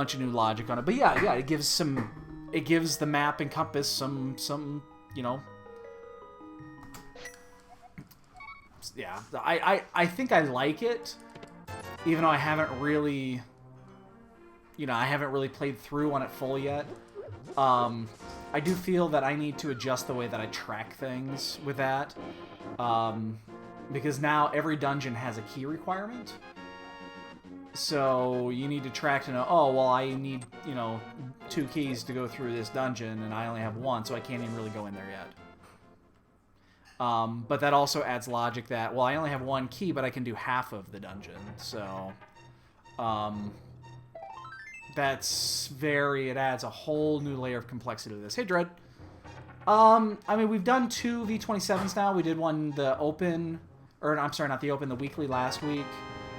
bunch of new logic on it. But yeah, it gives the map and compass some you know. Yeah, I think I like it, even though I haven't really, I haven't really played through on it full yet. I do feel that I need to adjust the way that I track things with that, because now every dungeon has a key requirement. So you need to track to know, oh, well, I need, 2 keys to go through this dungeon, and I only have 1, so I can't even really go in there yet. But that also adds logic that, well, I only have 1 key, but I can do half of the dungeon. So, it adds a whole new layer of complexity to this. Hey, Dread. I mean, we've done 2 V27s now. We did one, the weekly last week.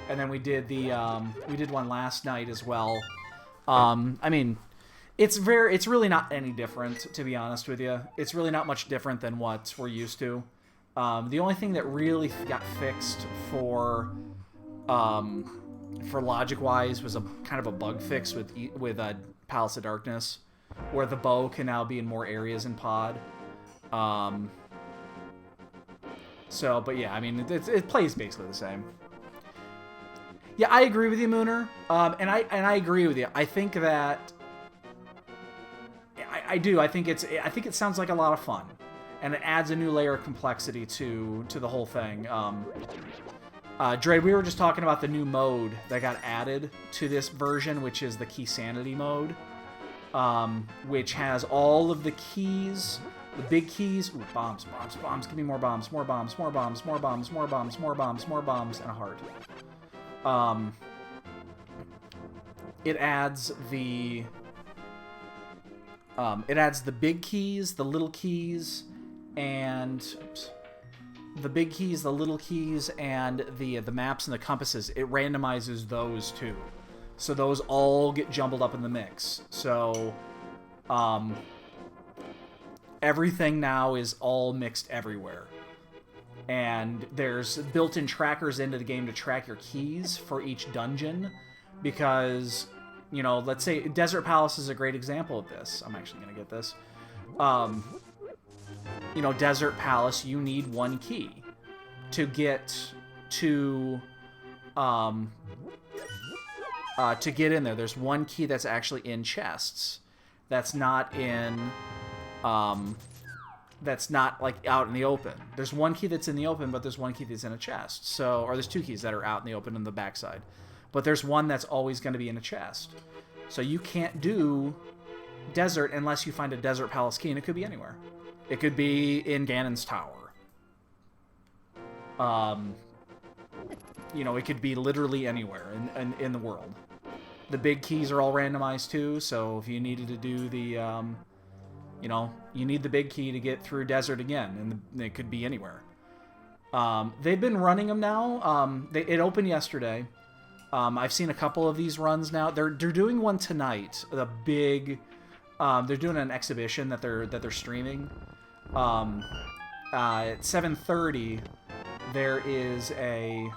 And then we did we did one last night as well. I mean, it's really not any different, to be honest with you. It's really not much different than what we're used to. The only thing that really got fixed for logic-wise was a kind of a bug fix with Palace of Darkness, where the bow can now be in more areas in Pod. But yeah, I mean, it plays basically the same. Yeah, I agree with you, Mooner, and I agree with you. I think that I do. I think it sounds like a lot of fun, and it adds a new layer of complexity to the whole thing. Dre, we were just talking about the new mode that got added to this version, which is the Key Sanity mode, which has all of the keys, the big keys. Ooh, bombs. Give me more bombs, more bombs, more bombs, more bombs, more bombs, more bombs, more bombs, and a heart. It adds the big keys, the little keys, and the big keys, the little keys, and the maps and the compasses. It randomizes those too, so those all get jumbled up in the mix. So, everything now is all mixed everywhere. And there's built-in trackers into the game to track your keys for each dungeon, because, let's say Desert Palace is a great example of this. I'm actually going to get this. Desert Palace, you need 1 key to get to get in there. There's 1 key that's actually in chests. That's not in... that's not like out in the open. There's 1 key that's in the open, but there's 1 key that's in a chest. So, or there's 2 keys that are out in the open on the backside, but there's 1 that's always going to be in a chest. So you can't do desert unless you find a Desert Palace key, and it could be anywhere. It could be in Ganon's tower. It could be literally anywhere in the world. The big keys are all randomized too, so if you needed to do the you need the big key to get through desert again, and it could be anywhere. They've been running them now. It opened yesterday. I've seen a couple of these runs now. They're doing one tonight. The big, they're doing an exhibition that they're streaming. At 7:30, there is an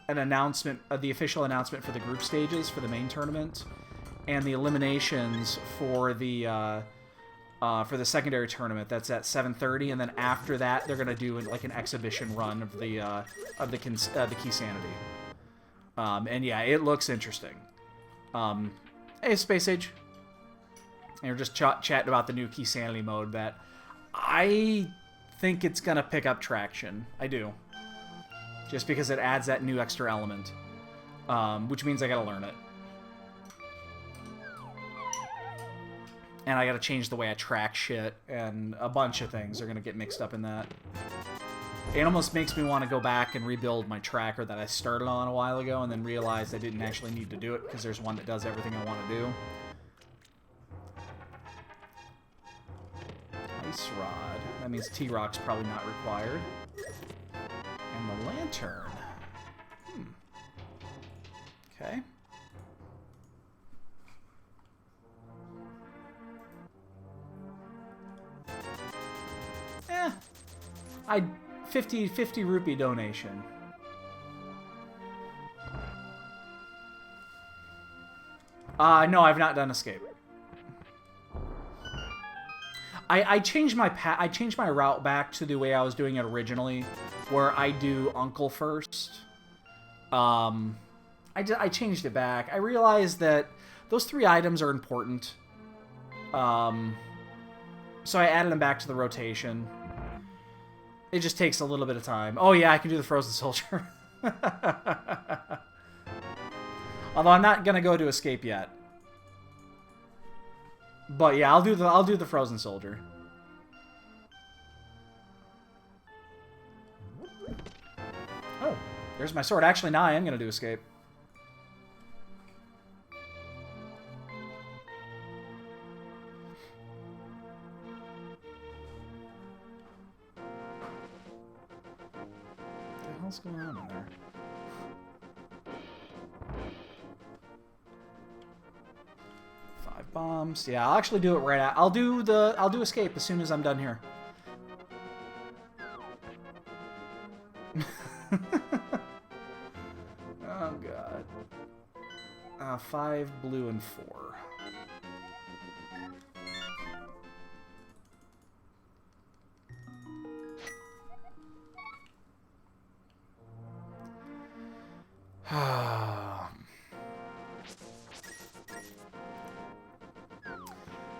announcement, the official announcement for the group stages for the main tournament, and the eliminations for the secondary tournament. That's at 7:30, and then after that, they're gonna do like an exhibition run of the Key Sanity. And yeah, it looks interesting. Hey, Space Age. And we're just chatting about the new Key Sanity mode that I think it's gonna pick up traction. I do. Just because it adds that new extra element, which means I gotta learn it. And I gotta change the way I track shit, and a bunch of things are gonna get mixed up in that. It almost makes me want to go back and rebuild my tracker that I started on a while ago, and then realized I didn't actually need to do it, because there's one that does everything I want to do. Ice Rod. That means T-Rock's probably not required. And the Lantern. Okay. I 50 rupee donation. No, I've not done escape. I changed my I changed my route back to the way I was doing it originally, where I do Uncle first. I changed it back. I realized that those 3 items are important. So I added them back to the rotation. It just takes a little bit of time. Oh yeah, I can do the Frozen Soldier. Although I'm not gonna go to escape yet. But yeah, I'll do the Frozen Soldier. Oh, there's my sword. Actually, now I am gonna do escape. What the hell's going on in there? Bombs. Yeah, I'll actually do it right out. I'll do escape as soon as I'm done here. Oh god. 5 blue and 4.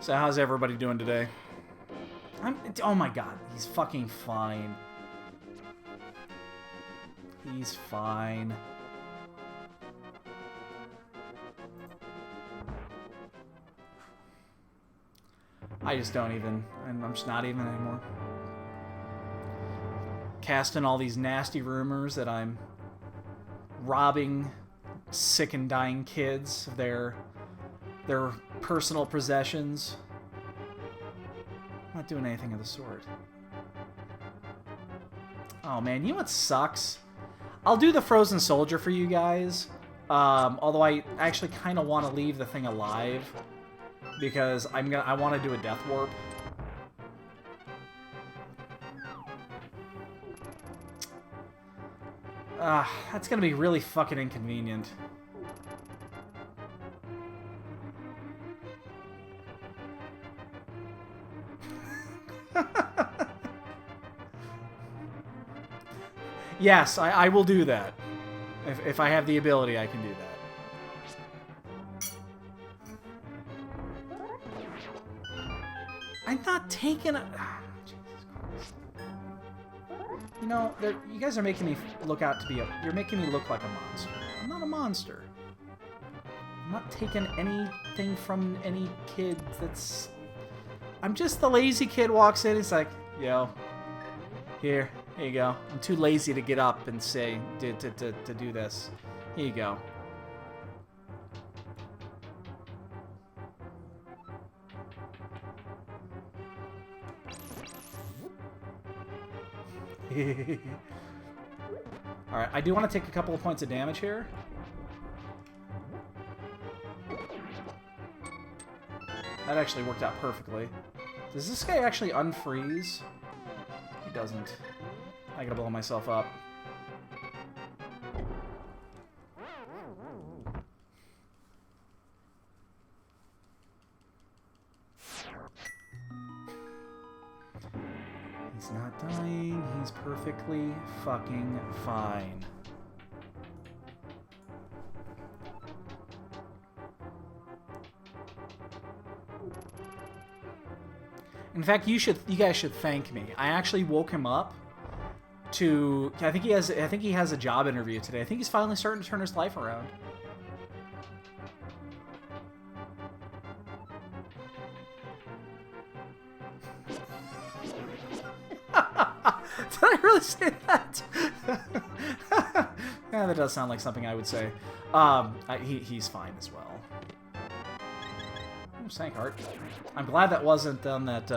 So how's everybody doing today? Oh my god, he's fucking fine. He's fine. I just don't even, I'm just not even anymore. Casting all these nasty rumors that I'm robbing sick and dying kids of their personal possessions. I'm not doing anything of the sort. Oh man, you know what sucks? I'll do the Frozen Soldier for you guys. Although I actually kind of want to leave the thing alive because I want to do a Death Warp. That's gonna be really fucking inconvenient. Yes, I will do that. If I have the ability, I can do that. I'm not taking a... Jesus Christ. You know, you guys are making me look out to be a... You're making me look like a monster. I'm not a monster. I'm not taking anything from any kid that's... I'm just the lazy kid walks in, it's like, yo, here you go. I'm too lazy to get up and say, to do this. Here you go. Alright, I do want to take a couple of points of damage here. That actually worked out perfectly. Does this guy actually unfreeze? He doesn't. I gotta blow myself up. He's not dying. He's perfectly fucking fine. In fact, you guys should thank me. I actually woke him up to... I think he has a job interview today. I think he's finally starting to turn his life around. Did I really say that? Yeah, that does sound like something I would say. He's fine as well. Oh, Sank Heart. I'm glad that wasn't on that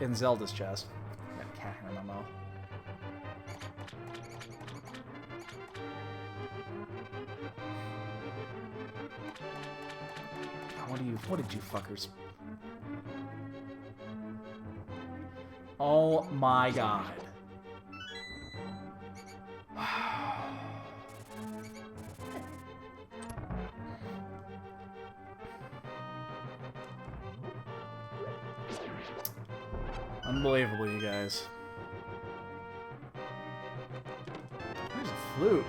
in Zelda's chest. Got a cat hair in my mouth. What did you fuckers? Oh my god. Unbelievable, you guys. There's a flute.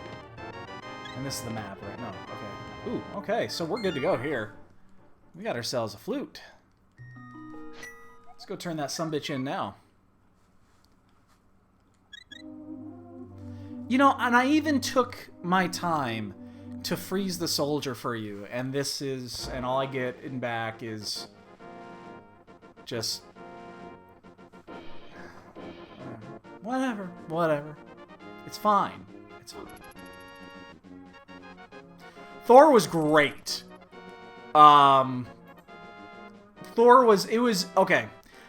And this is the map, right? No, okay. Ooh, okay, so we're good to go here. We got ourselves a flute. Let's go turn that sumbitch in now. You know, and I even took my time to freeze the soldier for you, and this is, and all I get in back is just whatever. It's fine. It's fine. Thor was great. Thor was, okay.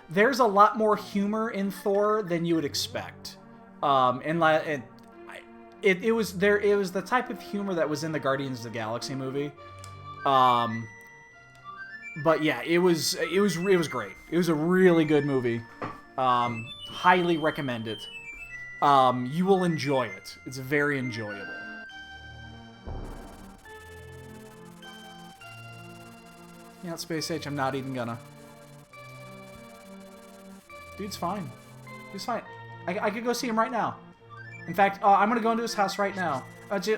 There's a lot more humor in Thor than you would expect. It was the type of humor that was in the Guardians of the Galaxy movie. But yeah, it was great. It was a really good movie. Highly recommend it. You will enjoy it. It's very enjoyable. Yeah, Space Age, I'm not even gonna. Dude's fine. He's fine. I could go see him right now. In fact, I'm gonna go into his house right now.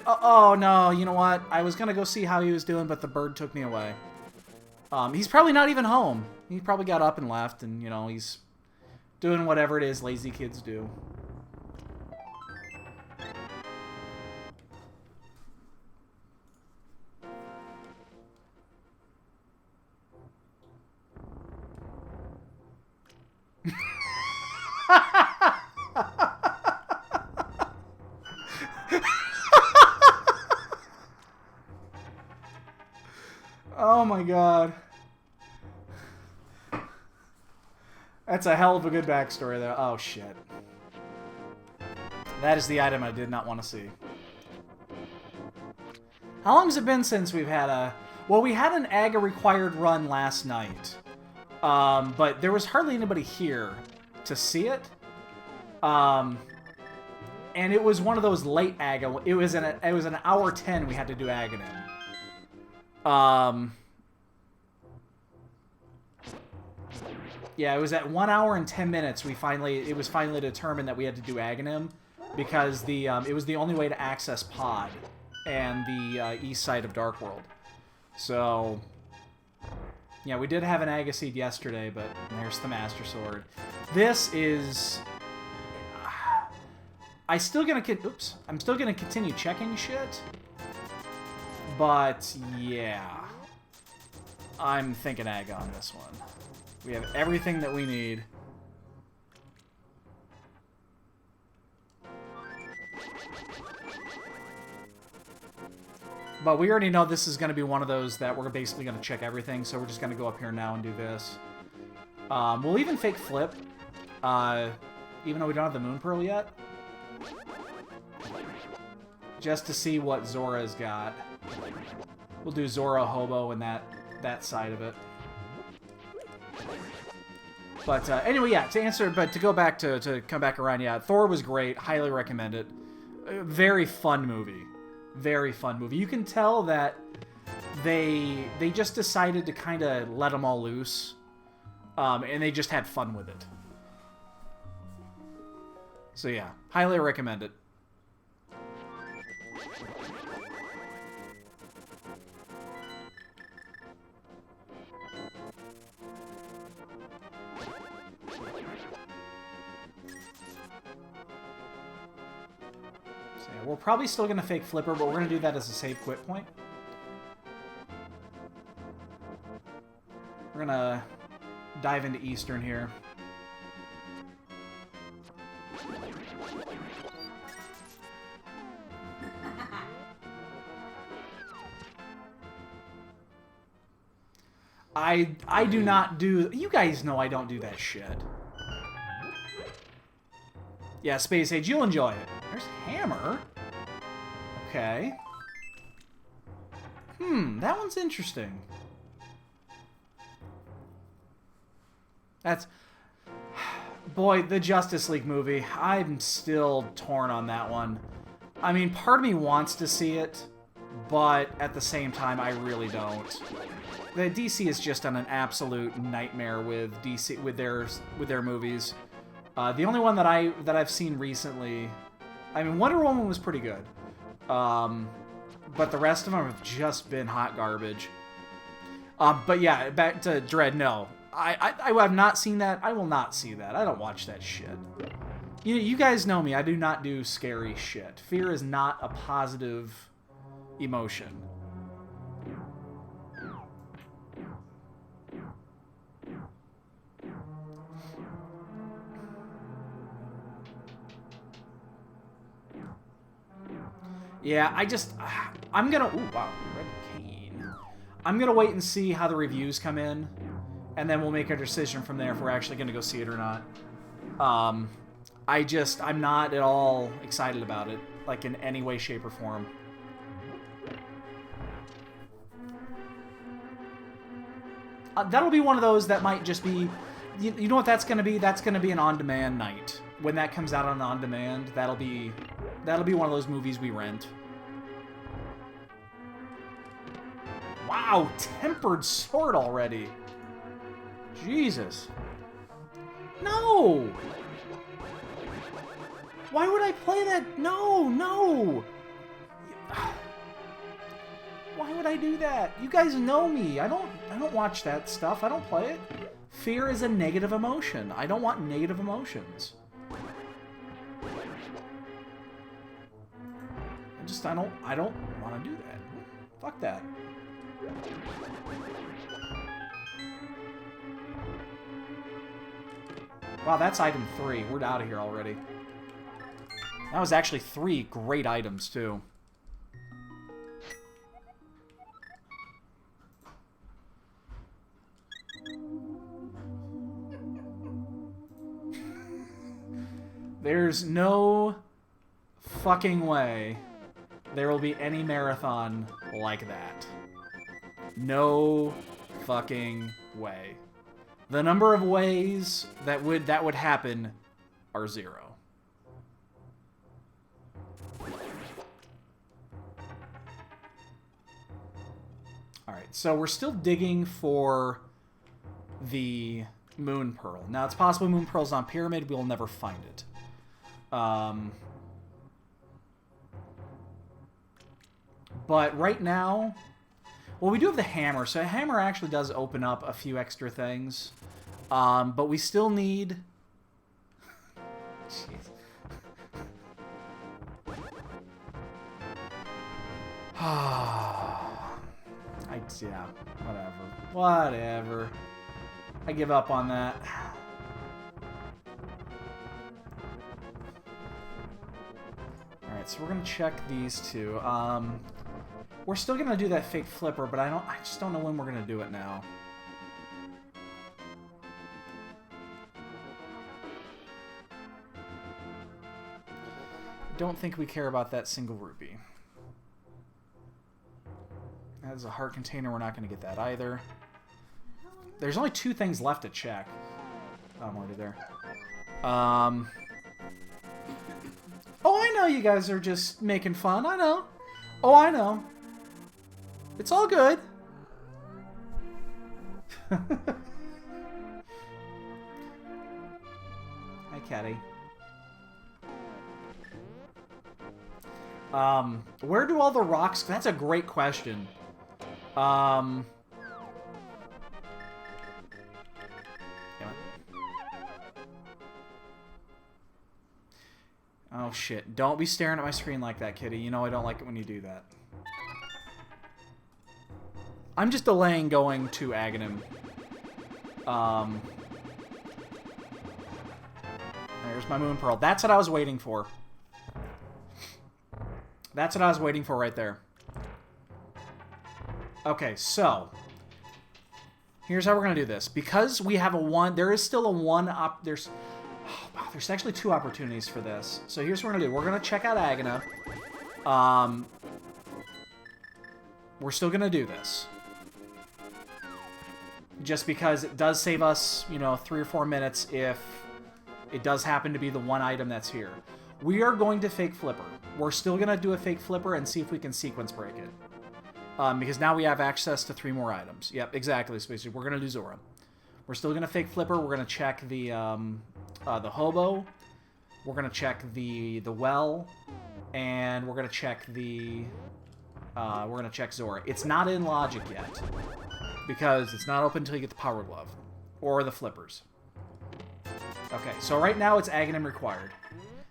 Oh no, you know what? I was gonna go see how he was doing, but the bird took me away. He's probably not even home. He probably got up and left, and you know, he's doing whatever it is lazy kids do. Oh my god. That's a hell of a good backstory there. Oh shit. That is the item I did not want to see. How long has it been since we've had a... Well, we had an AGA required run last night. But there was hardly anybody here to see it. And it was one of those late AGA. It was an hour 10 we had to do AGA in. Yeah, it was at 1 hour and 10 minutes. It was finally determined that we had to do Aghanim because it was the only way to access Pod and the east side of Dark World. So yeah, we did have an Agaseed yesterday, but there's the Master Sword. This is. I'm still gonna continue checking shit. But yeah, I'm thinking Aga on this one. We have everything that we need. But we already know this is going to be one of those that we're basically going to check everything, so we're just going to go up here now and do this. We'll even fake flip, even though we don't have the Moon Pearl yet. Just to see what Zora's got. We'll do Zora, Hobo, and that side of it. But anyway, yeah, to go back to come back around, yeah, Thor was great. Highly recommend it. Very fun movie. Very fun movie. You can tell that they just decided to kind of let them all loose, and they just had fun with it. So yeah, highly recommend it. We're probably still going to fake Flipper, but we're going to do that as a save quit point. We're going to dive into Eastern here. I do not do... You guys know I don't do that shit. Yeah, Space Age, you'll enjoy it. There's Hammer. Okay. That one's interesting. That's... Boy, the Justice League movie. I'm still torn on that one. I mean, part of me wants to see it, but at the same time, I really don't. The DC is just on an absolute nightmare with DC with their movies. The only one that I've seen recently, I mean, Wonder Woman was pretty good, but the rest of them have just been hot garbage. But yeah, back to Dread. No, I have not seen that. I will not see that. I don't watch that shit. You guys know me. I do not do scary shit. Fear is not a positive emotion. Yeah, I'm gonna... Ooh, wow, Red Cane. I'm gonna wait and see how the reviews come in, and then we'll make a decision from there if we're actually gonna go see it or not. I'm not at all excited about it, like in any way, shape, or form. That'll be one of those that might just be... You know what that's gonna be? That's gonna be an on-demand night. When that comes out on on-demand, that'll be one of those movies we rent. Wow, Tempered Sword already. Jesus. No! Why would I play that? No, no! Why would I do that? You guys know me. I don't watch that stuff. I don't play it. Fear is a negative emotion. I don't want negative emotions. I don't want to do that. Fuck that. Wow, that's item 3. We're out of here already. That was actually 3 great items, too. There's no fucking way there will be any marathon like that. No fucking way. The number of ways that would happen are 0. Alright, so we're still digging for the Moon Pearl. Now, it's possible Moon Pearl's on Pyramid. We'll never find it. But right now... Well, we do have the hammer, so a hammer actually does open up a few extra things. But we still need... Jeez. Yeah, whatever. I give up on that. Alright, so we're gonna check these two. We're still gonna do that fake flipper, but I just don't know when we're gonna do it now. Don't think we care about that single rupee. That is a heart container. We're not going to get that either. There's only 2 things left to check. Oh, I'm already there. Oh, I know you guys are just making fun. I know. Oh, I know. It's all good. Hi, Caddy. Where do all the rocks... That's a great question. Damn it. Oh, shit. Don't be staring at my screen like that, kitty. You know I don't like it when you do that. I'm just delaying going to Aghanim. There's my Moon Pearl. That's what I was waiting for. That's what I was waiting for right there. Okay, so here's how we're gonna do this. Because we have a 1, there is still a 1 up. There's actually 2 opportunities for this. So here's what we're gonna do. We're gonna check out Aghanim. We're still gonna do this, just because it does save us, you know, 3 or 4 minutes if it does happen to be the 1 item that's here. We are going to fake flipper. We're still gonna do a fake flipper and see if we can sequence break it. Because now we have access to 3 more items. Yep, exactly, Spacey. We're going to do Zora. We're still going to fake Flipper. We're going to check the hobo. We're going to check the well. And we're going to check the... we're going to check Zora. It's not in Logic yet. Because it's not open until you get the Power Glove. Or the Flippers. Okay, so right now it's Aghanim required.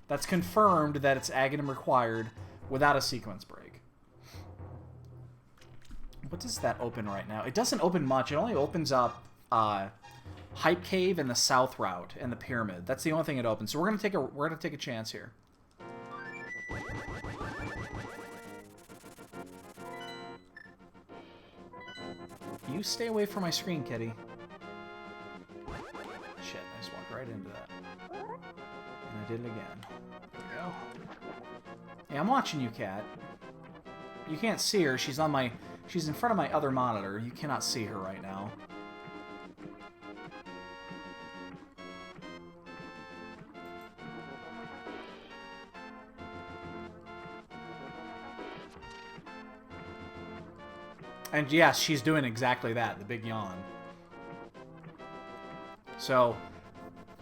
That's confirmed that it's Aghanim required without a sequence break. What does that open right now? It doesn't open much. It only opens up Hype Cave and the South Route and the Pyramid. That's the only thing it opens. So we're gonna take a chance here. You stay away from my screen, kitty. Shit, I just walked right into that. And I did it again. There we go. Yeah, I'm watching you, cat. You can't see her. She's in front of my other monitor. You cannot see her right now. And yes, she's doing exactly that, the big yawn. So,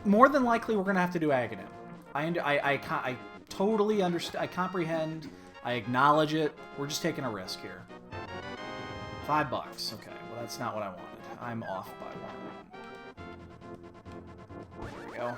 more than likely, we're going to have to do Aghanim. I totally understand. I comprehend. I acknowledge it. We're just taking a risk here. $5. Okay, well, that's not what I wanted. I'm off by 1. There we go.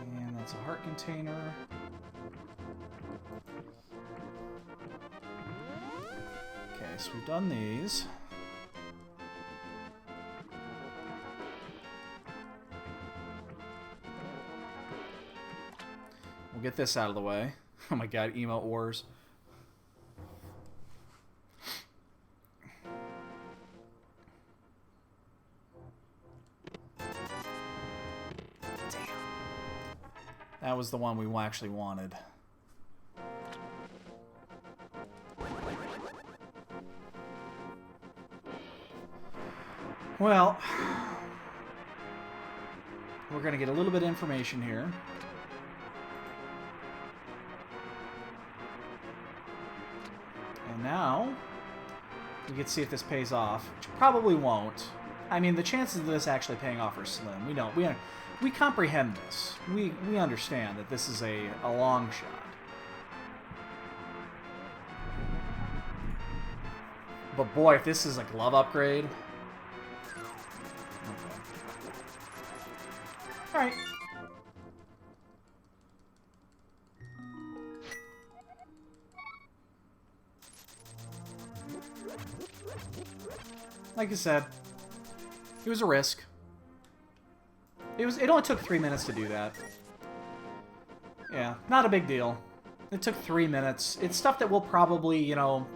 And that's a heart container. Okay, so we've done these. We'll get this out of the way. Oh my god, emote wars. Damn. That was the one we actually wanted. Well, we're going to get a little bit of information here. And now, we can see if this pays off, which probably won't. I mean, the chances of this actually paying off are slim. We comprehend this. We understand that this is a long shot. But boy, if this is a glove upgrade... Alright. Like I said, it was a risk. It only took 3 minutes to do that. Yeah, not a big deal. It took 3 minutes. It's stuff that we'll probably, you know,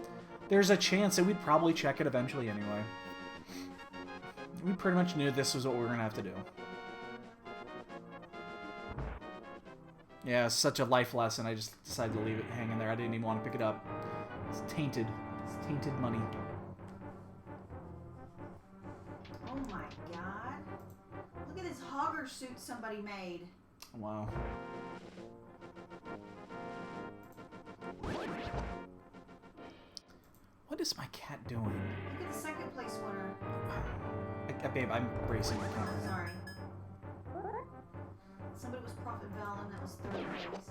there's a chance that we'd probably check it eventually anyway. We pretty much knew this was what we were going to have to do. Yeah, it's such a life lesson. I just decided to leave it hanging there. I didn't even want to pick it up. It's tainted. It's tainted money. Oh my god. Look at this hogger suit somebody made. Wow. What is my cat doing? Look at the second place winner. Babe, I'm bracing my camera. Sorry. Somebody was Prophet Valen, that was 3rd place.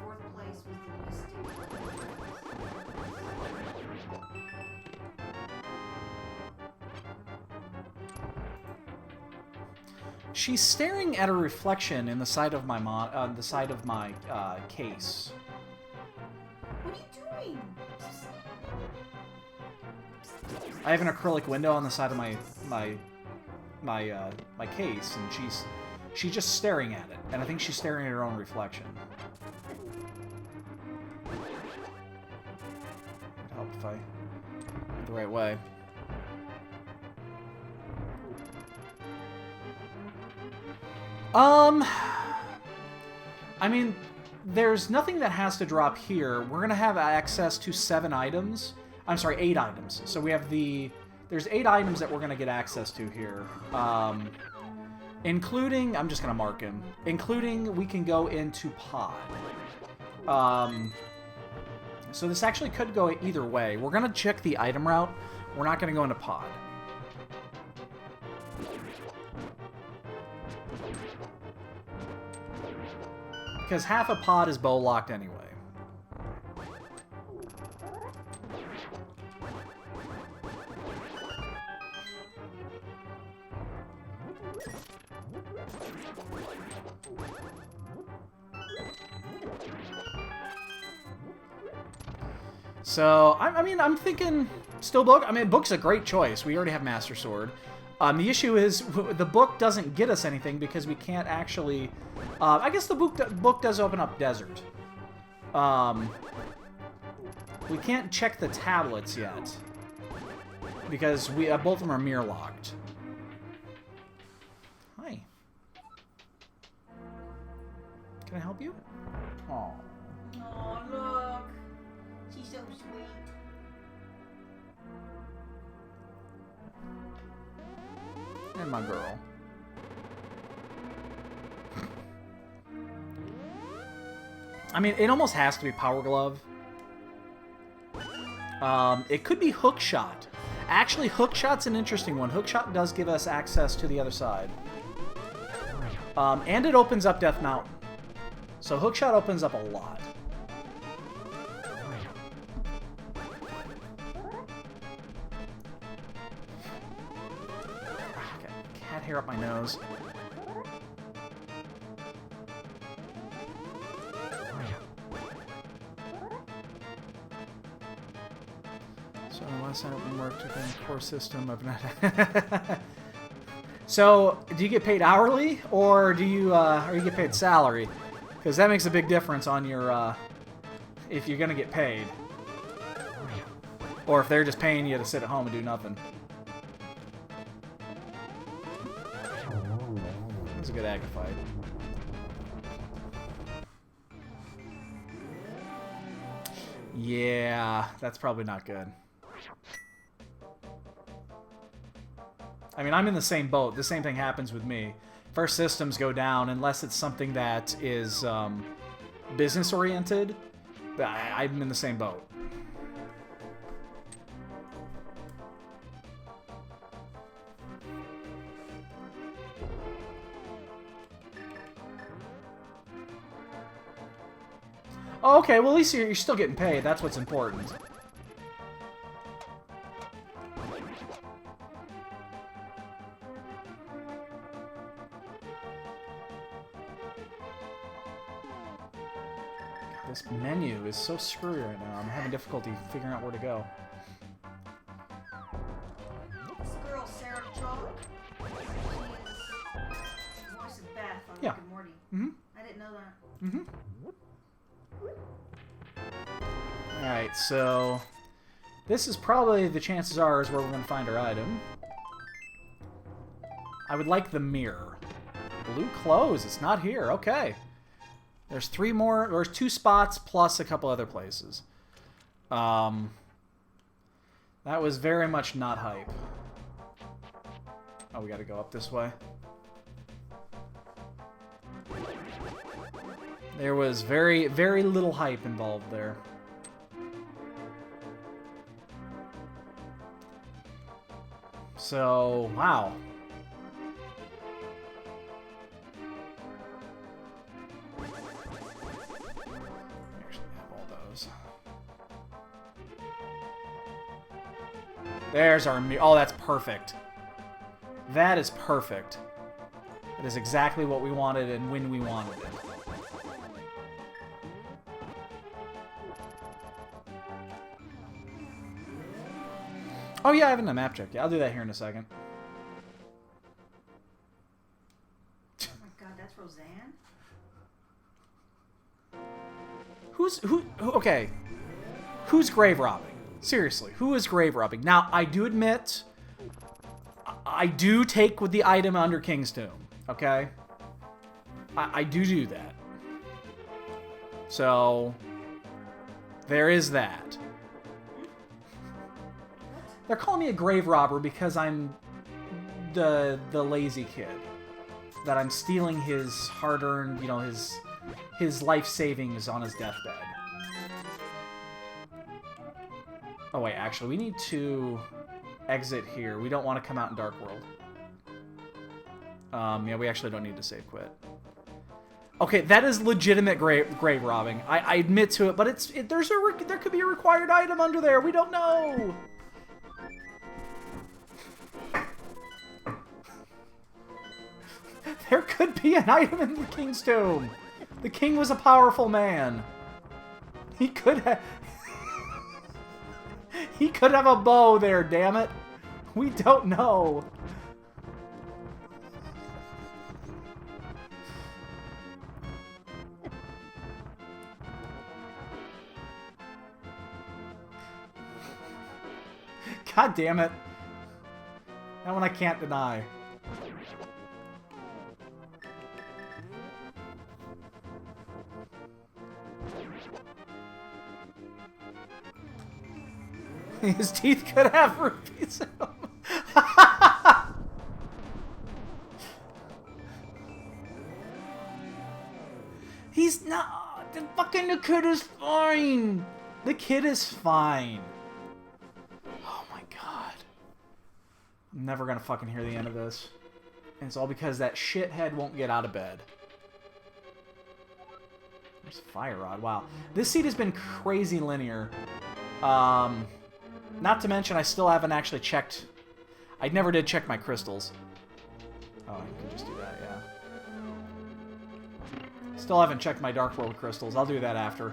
4th place was the Mystic. She's staring at a reflection in the side of my case. What are you doing? I have an acrylic window on the side of my case, and she's just staring at it, and I think she's staring at her own reflection. It'd help if I went the right way. I mean, there's nothing that has to drop here. We're going to have access to 7 items. I'm sorry, 8 items. So we have there's 8 items that we're going to get access to here. Including, I'm just going to mark him. Including, we can go into pod. So this actually could go either way. We're going to check the item route. We're not going to go into pod. Because half a pod is bow locked anyway. So, I mean, I'm thinking still book. I mean, book's a great choice. We already have Master Sword. The issue is the book doesn't get us anything because we can't actually... I guess the book does open up desert. We can't check the tablets yet because both of them are mirror locked. Hi. Can I help you? Oh. Oh, look. She's so sweet. And my girl. I mean, it almost has to be Power Glove. It could be Hook Shot. Actually, Hook Shot's an interesting one. Hook Shot does give us access to the other side. And it opens up Death Mountain. So Hook Shot opens up a lot. Okay, cat hair up my nose. So last night we worked within the core system of not. So, do you get paid hourly, or do you get paid salary? Because that makes a big difference on your if you're gonna get paid, or if they're just paying you to sit at home and do nothing. That was a good Aga fight. Yeah, that's probably not good. I mean, I'm in the same boat. The same thing happens with me. First systems go down unless it's something that is business-oriented. I'm in the same boat. Oh, okay, well, at least you're still getting paid. That's what's important. This menu is so screwy right now. I'm having difficulty figuring out where to go. This girl, Sarah Chalk, she is the voice of Beth on Yeah. Rick and Morty. Mm-hmm. I didn't know that. Mm-hmm. Alright, so... this is probably, the chances are, is where we're going to find our item. I would like the mirror. Blue clothes. It's not here. Okay. There's 3 more. There's 2 spots plus a couple other places. That was very much not hype. Oh, we got to go up this way. There was very, very little hype involved there. So, wow. There's our mirror. Oh, that's perfect. That is perfect. That is exactly what we wanted and when we wanted it. Oh yeah, I haven't done a map check. Yeah, I'll do that here in a second. Oh my god, that's Roseanne? Okay. Who's grave robbing? Seriously, who is grave robbing? Now, I do admit, I do take with the item under King's Tomb, okay? I do that. So, there is that. They're calling me a grave robber because I'm the lazy kid. That I'm stealing his hard-earned, you know, his life savings on his deathbed. Oh wait, actually, we need to exit here. We don't want to come out in Dark World. Yeah, we actually don't need to save quit. Okay, that is legitimate grave robbing. I admit to it, but there could be a required item under there. We don't know. There could be an item in the king's tomb. The king was a powerful man. He could have... He could have a bow there, damn it. We don't know. God damn it. That one I can't deny. His teeth could have rupees in them. He's not. The kid is fine. The kid is fine. Oh my god. I'm never gonna fucking hear the end of this. And it's all because that shithead won't get out of bed. There's Fire Rod. Wow. This seed has been crazy linear. Not to mention, I still haven't actually checked... I never did check my crystals. Oh, I could just do that, yeah. Still haven't checked my Dark World crystals. I'll do that after.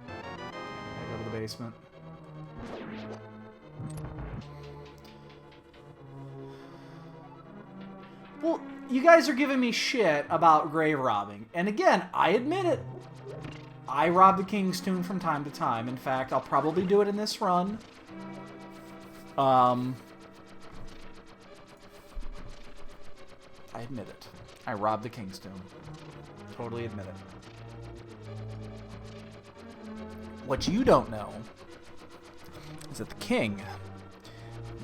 I go to the basement. Well, you guys are giving me shit about grave robbing. And again, I admit it. I rob the King's Tomb from time to time. In fact, I'll probably do it in this run. I admit it. I robbed the King's Tomb. Totally admit it. What you don't know is that the king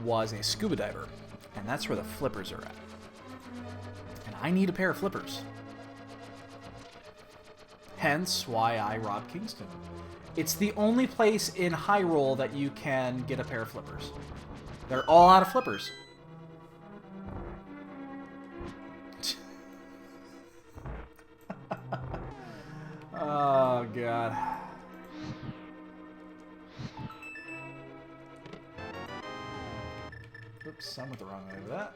was a scuba diver. And that's where the flippers are at. And I need a pair of flippers. Hence why I robbed King's Tomb. It's the only place in Hyrule that you can get a pair of flippers. They're all out of flippers. Oh, God. Oops, I went the wrong way with that.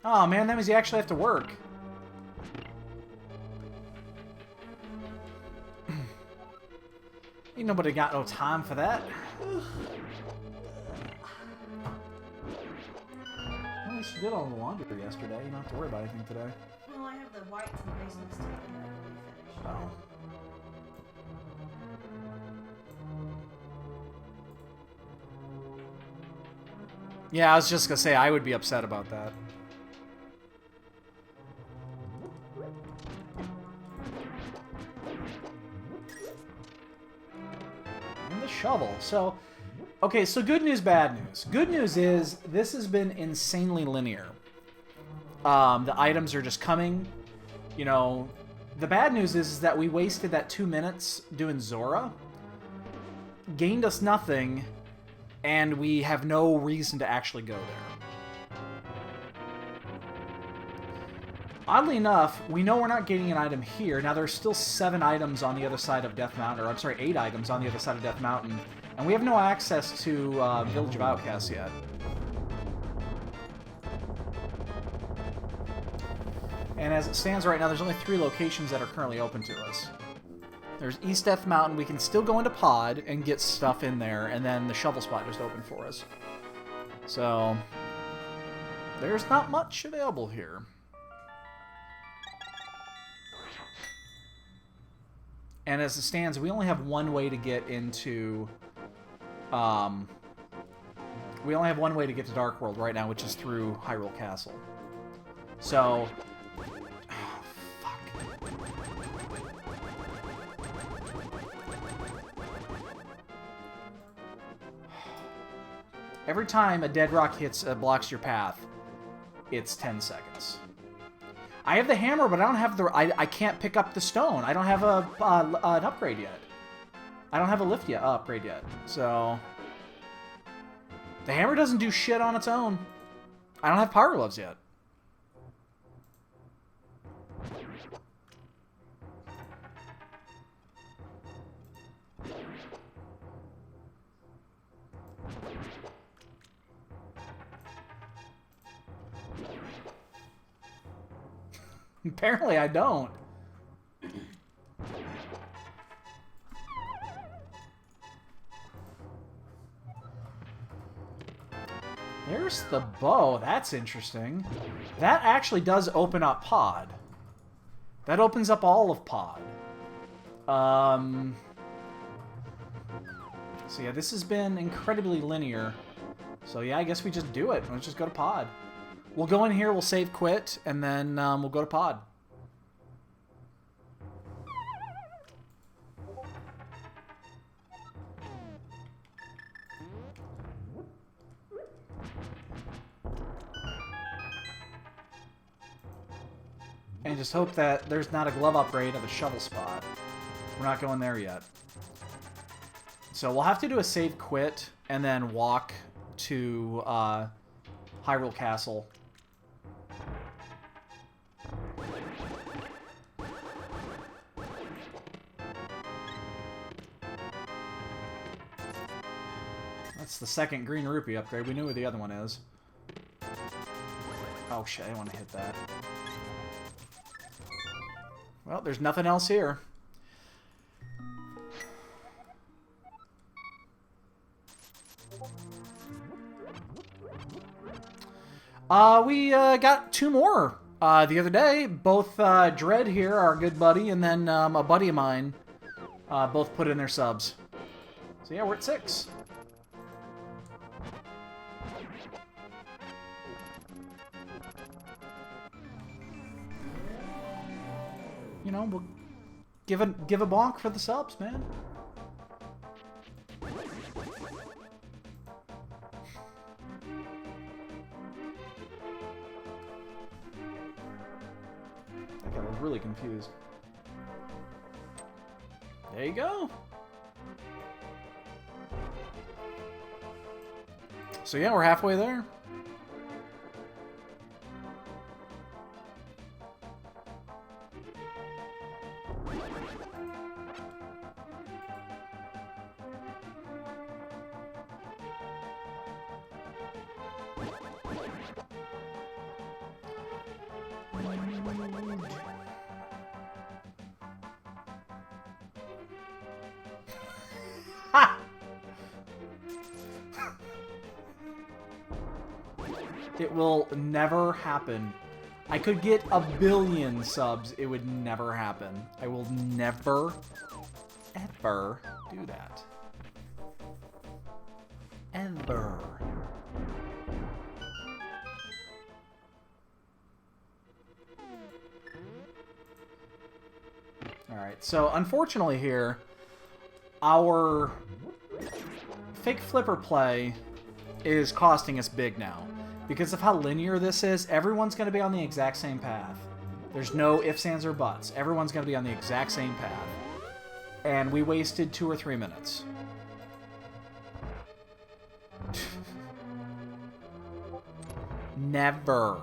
Oh, man, that means you actually have to work. Ain't nobody got no time for that. At least you did all the laundry yesterday. You don't have to worry about anything today. Well, I have the whites in the basement still that I really finished. Oh. Yeah, I was just gonna say I would be upset about that. And the shovel. So, okay, so good news, bad news. Good news is this has been insanely linear. The items are just coming. You know, the bad news is that we wasted that 2 minutes doing Zora. Gained us nothing. And we have no reason to actually go there. Oddly enough, we know we're not getting an item here. Now, there's still 7 items on the other side of Death Mountain, or I'm sorry, 8 items on the other side of Death Mountain. And we have no access to Village of Outcasts yet. And as it stands right now, there's only 3 locations that are currently open to us. There's East Death Mountain. We can still go into Pod and get stuff in there, and then the shovel spot just opened for us. So, there's not much available here. And as it stands, we only have one way to get into... we only have one way to get to Dark World right now, which is through Hyrule Castle. So, Every time a dead rock blocks your path, it's 10 seconds. I have the hammer, but I don't have the... I can't pick up the stone. I don't have an upgrade yet. I don't have a lift yet, upgrade yet. So... the hammer doesn't do shit on its own. I don't have power gloves yet. Apparently I don't. There's the bow. That's interesting. That actually does open up Pod. That opens up all of Pod. So yeah, this has been incredibly linear. So yeah, I guess we just do it. Let's just go to Pod. We'll go in here, we'll save quit, and then we'll go to Pod. And just hope that there's not a glove upgrade of a shovel spot. We're not going there yet. So we'll have to do a save quit and then walk to Hyrule Castle. That's the second green rupee upgrade. We knew where the other one is. Oh shit, I didn't want to hit that. Well, there's nothing else here. We got two more the other day. Both Dread here, our good buddy, and then a buddy of mine both put in their subs. So yeah, we're at 6. You know, we'll give a bonk for the subs, man. I got really confused. There you go. So yeah, we're halfway there. It will never happen. I could get a billion subs. It would never happen. I will never, ever do that. Ever. Alright, so unfortunately here, our fake flipper play is costing us big now. Because of how linear this is, everyone's going to be on the exact same path. There's no ifs, ands, or buts. Everyone's going to be on the exact same path. And we wasted 2 or 3 minutes. Never.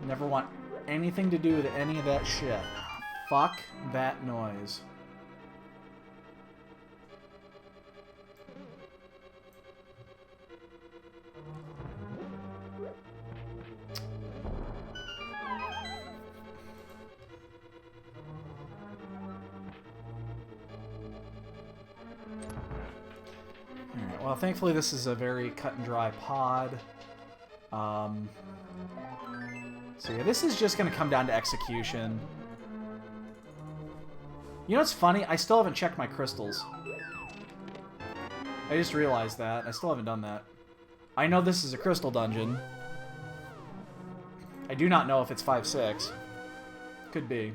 Never want anything to do with any of that shit. Fuck that noise. Alright, well, thankfully this is a very cut and dry pod. So yeah, this is just going to come down to execution. You know what's funny? I still haven't checked my crystals. I just realized that. I still haven't done that. I know this is a crystal dungeon. I do not know if it's 5-6. Could be.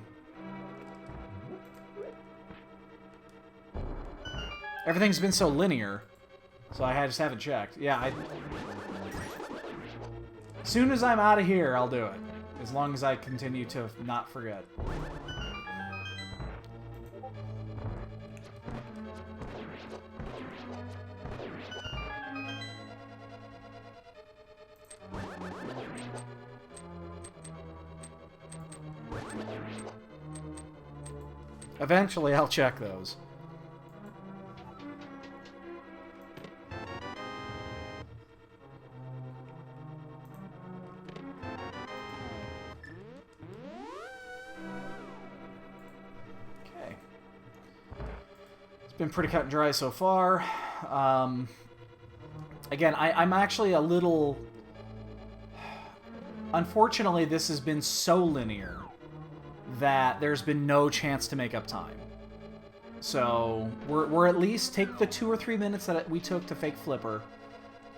Everything's been so linear, so I just haven't checked. Yeah, as soon as I'm out of here, I'll do it. As long as I continue to not forget. Eventually, I'll check those. Okay. It's been pretty cut and dry so far. Again, I'm actually a little... Unfortunately, this has been so linear that there's been no chance to make up time. So we're at least take the 2 or 3 minutes that we took to fake Flipper,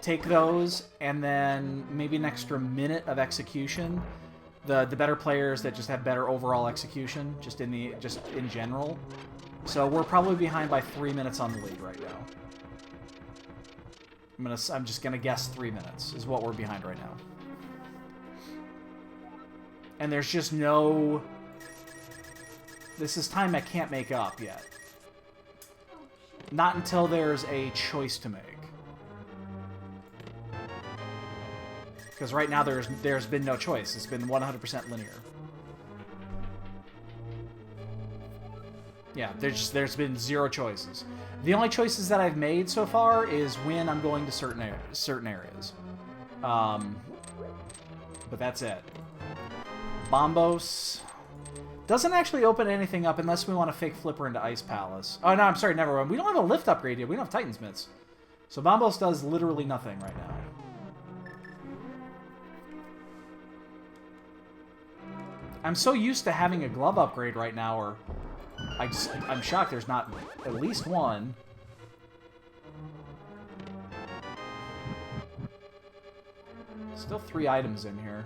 take those, and then maybe an extra minute of execution. The better players that just have better overall execution, just in general. So we're probably behind by 3 minutes on the lead right now. I'm just gonna guess 3 minutes is what we're behind right now. And there's just no... This is time I can't make up yet. Not until there's a choice to make. Because right now there's been no choice. It's been 100% linear. Yeah, there's been 0 choices. The only choices that I've made so far is when I'm going to certain areas. But that's it. Bombos doesn't actually open anything up unless we want to fake Flipper into Ice Palace. Oh, no, I'm sorry, never mind. We don't have a lift upgrade yet. We don't have Titan's Mitts. So Bombos does literally nothing right now. I'm so used to having a glove upgrade right now, or I'm shocked there's not at least one. Still 3 items in here.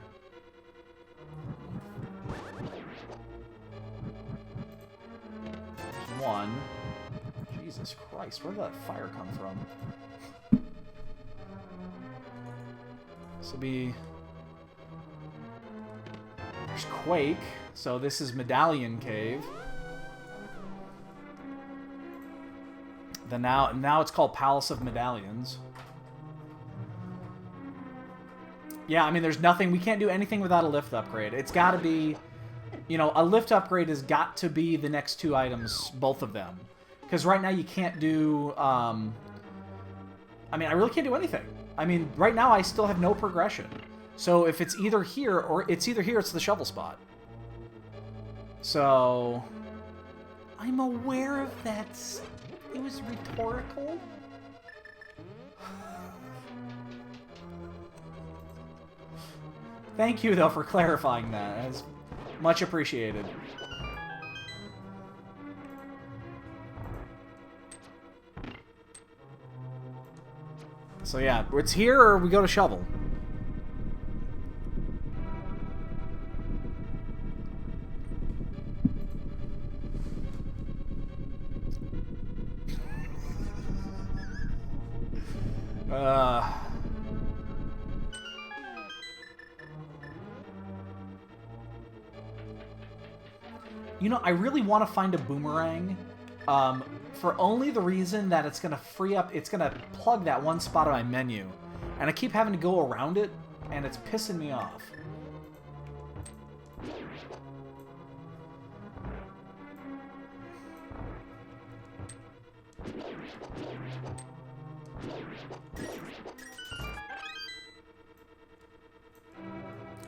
There's 1. Jesus Christ, where did that fire come from? This will be... There's Quake, so this is Medallion Cave. Then now it's called Palace of Medallions. Yeah, I mean, there's nothing... We can't do anything without a lift upgrade. It's got to be... You know, a lift upgrade has got to be the next 2 items, both of them. Because right now you can't do... I mean, I really can't do anything. I mean, right now I still have no progression. So if it's either here, or it's the shovel spot. So... I'm aware of that. It was rhetorical. Thank you, though, for clarifying that. It's much appreciated. So yeah, it's here or we go to shovel. You know, I really want to find a boomerang, for only the reason that it's going to free up, it's going to plug that one spot on my menu. And I keep having to go around it, and it's pissing me off.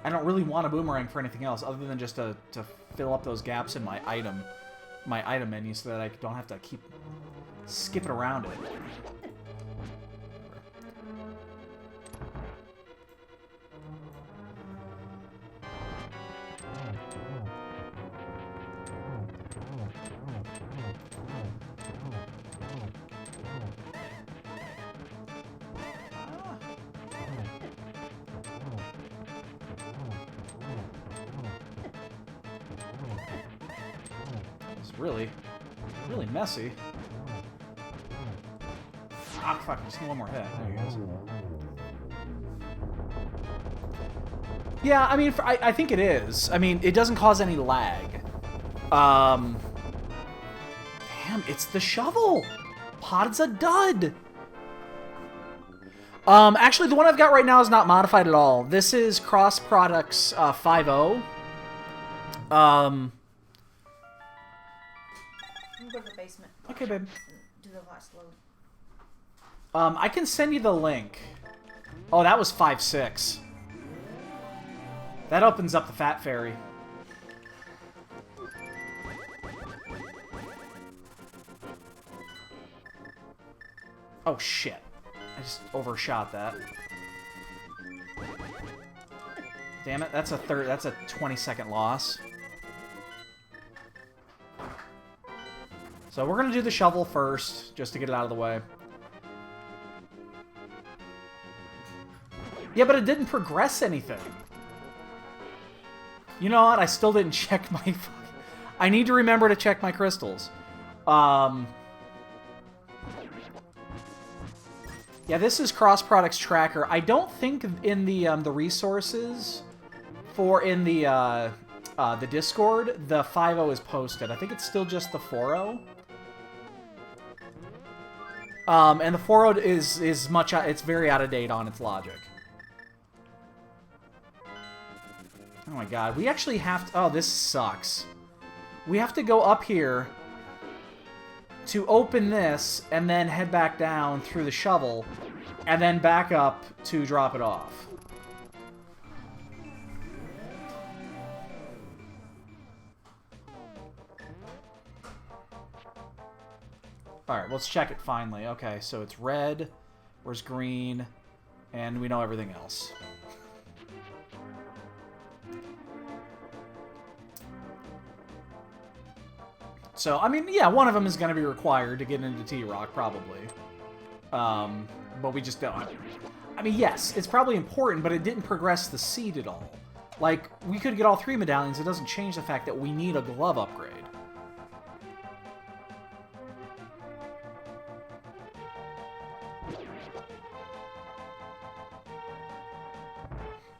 I don't really want a boomerang for anything else other than just to fill up those gaps in my item menu so that I don't have to keep skipping around it. really, really messy. Ah, fuck, just need one more hit. There he goes. Yeah, I mean, I think it is. I mean, it doesn't cause any lag. Damn, it's the shovel! Pod's a dud! Actually, the one I've got right now is not modified at all. This is Cross Products 5.0. I'm gonna go to the basement. Okay, babe. Do the last load. I can send you the link. Oh, that was 5.6. That opens up the Fat Fairy. Oh, shit. I just overshot that. Damn it, that's a 20-second loss. So we're gonna do the shovel first, just to get it out of the way. Yeah, but it didn't progress anything. You know what? I still didn't check my... I need to remember to check my crystals. Yeah, this is Cross Products Tracker. I don't think in the resources in the Discord, the 5.0 is posted. I think it's still just the 4.0. And the 4.0 is it's very out of date on its logic. Oh my god, we actually have to... Oh, this sucks. We have to go up here to open this, and then head back down through the shovel, and then back up to drop it off. Alright, let's check it finally. Okay, so it's red, where's green, and we know everything else. So, I mean, yeah, one of them is going to be required to get into T-Rock, probably. But we just don't. I mean, yes, it's probably important, but it didn't progress the seed at all. Like, we could get all 3 medallions. It doesn't change the fact that we need a glove upgrade.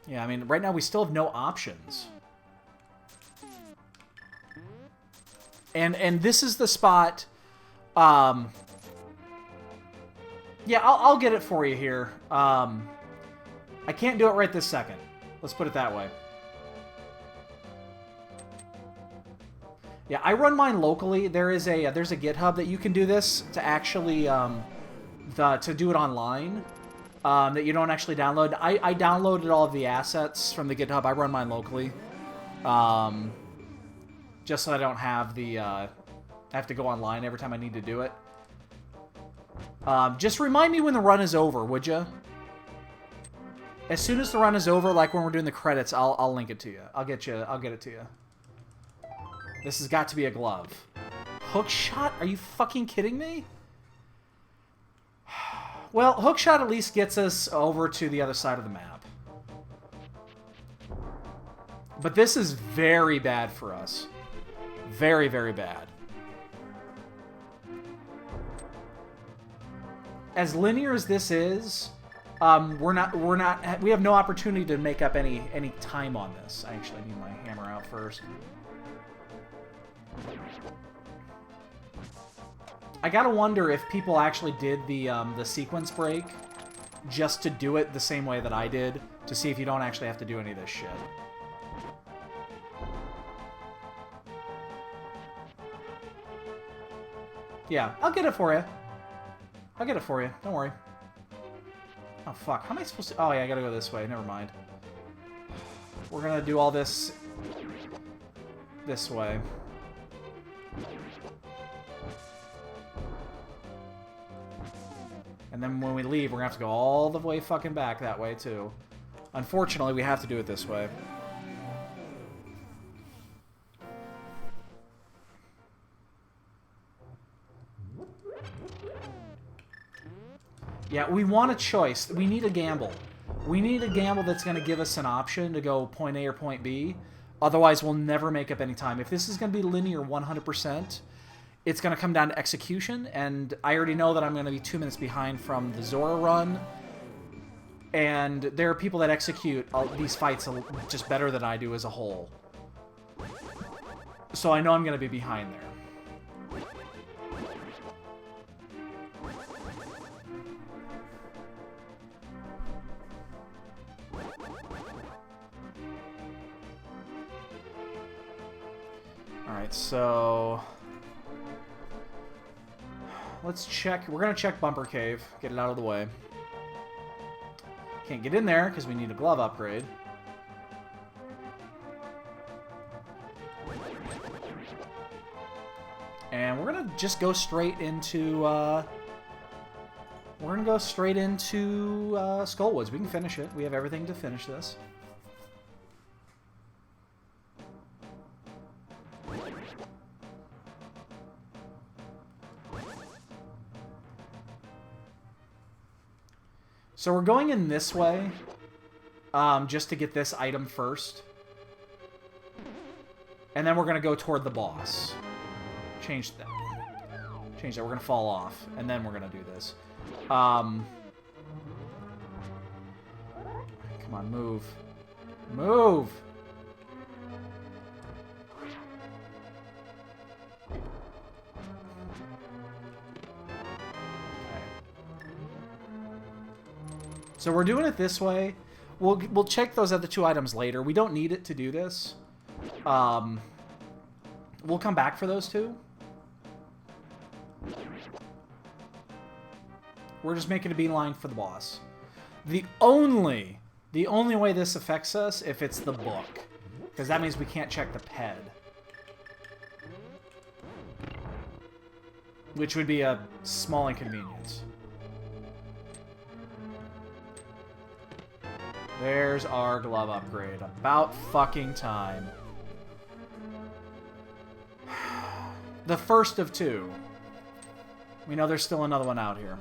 Yeah, I mean, right now we still have no options. And this is the spot. Yeah, I'll get it for you here. I can't do it right this second. Let's put it that way. Yeah, I run mine locally. There's a GitHub that you can do this to actually to do it online. That you don't actually download. I downloaded all of the assets from the GitHub. I run mine locally. Just so I don't have the, I have to go online every time I need to do it. Just remind me when the run is over, would you? As soon as the run is over, like when we're doing the credits, I'll link it to you. I'll get it to you. This has got to be a glove. Hook shot? Are you fucking kidding me? Well, hook shot at least gets us over to the other side of the map. But this is very bad for us. Very, very bad. As linear as this is, we have no opportunity to make up any time on this. I actually need my hammer out first. I gotta wonder if people actually did the sequence break just to do it the same way that I did, to see if you don't actually have to do any of this shit. Yeah, I'll get it for you. I'll get it for you. Don't worry. Oh, fuck. How am I supposed to... Oh, yeah, I gotta go this way. Never mind. We're gonna do all this... this way. And then when we leave, we're gonna have to go all the way fucking back that way, too. Unfortunately, we have to do it this way. Yeah, we want a choice. We need a gamble. We need a gamble that's going to give us an option to go point A or point B. Otherwise, we'll never make up any time. If this is going to be linear 100%, it's going to come down to execution, and I already know that I'm going to be 2 minutes behind from the Zora run. And there are people that execute these fights just better than I do as a whole. So I know I'm going to be behind there. Alright, so... let's check. We're going to check Bumper Cave. Get it out of the way. Can't get in there because we need a glove upgrade. And we're going to just go straight into... we're going to go straight into Skullwoods. We can finish it. We have everything to finish this. So we're going in this way, just to get this item first. And then we're going to go toward the boss. Change that. Change that. We're going to fall off, and then we're going to do this. Come on, move. Move! So we're doing it this way. We'll check those other 2 items later. We don't need it to do this. We'll come back for those 2. We're just making a beeline for the boss. The only way this affects us if it's the book, because that means we can't check the PED, which would be a small inconvenience. There's our glove upgrade. About fucking time. The first of 2. We know there's still another one out here.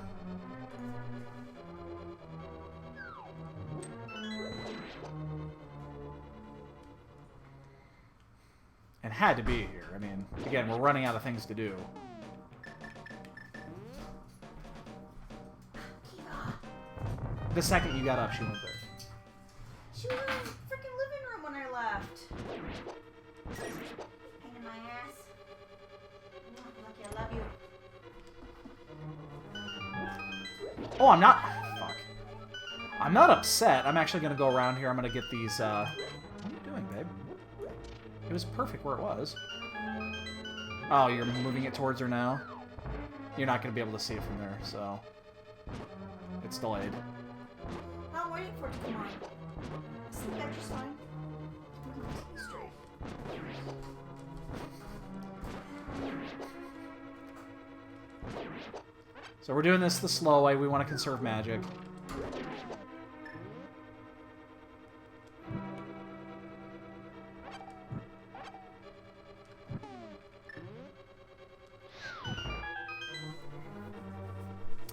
And had to be here. I mean, again, we're running out of things to do. The second you got up, she went there. She was in the freaking living room when I left. Pain in my ass. Lucky, I love you. Oh, I'm not... Fuck. I'm not upset. I'm actually going to go around here. I'm going to get these... What are you doing, babe? It was perfect where it was. Oh, you're moving it towards her now? You're not going to be able to see it from there, so... It's delayed. I'm waiting for it to come on. Sleep at your sign. Straight. So we're doing this the slow way. We want to conserve magic.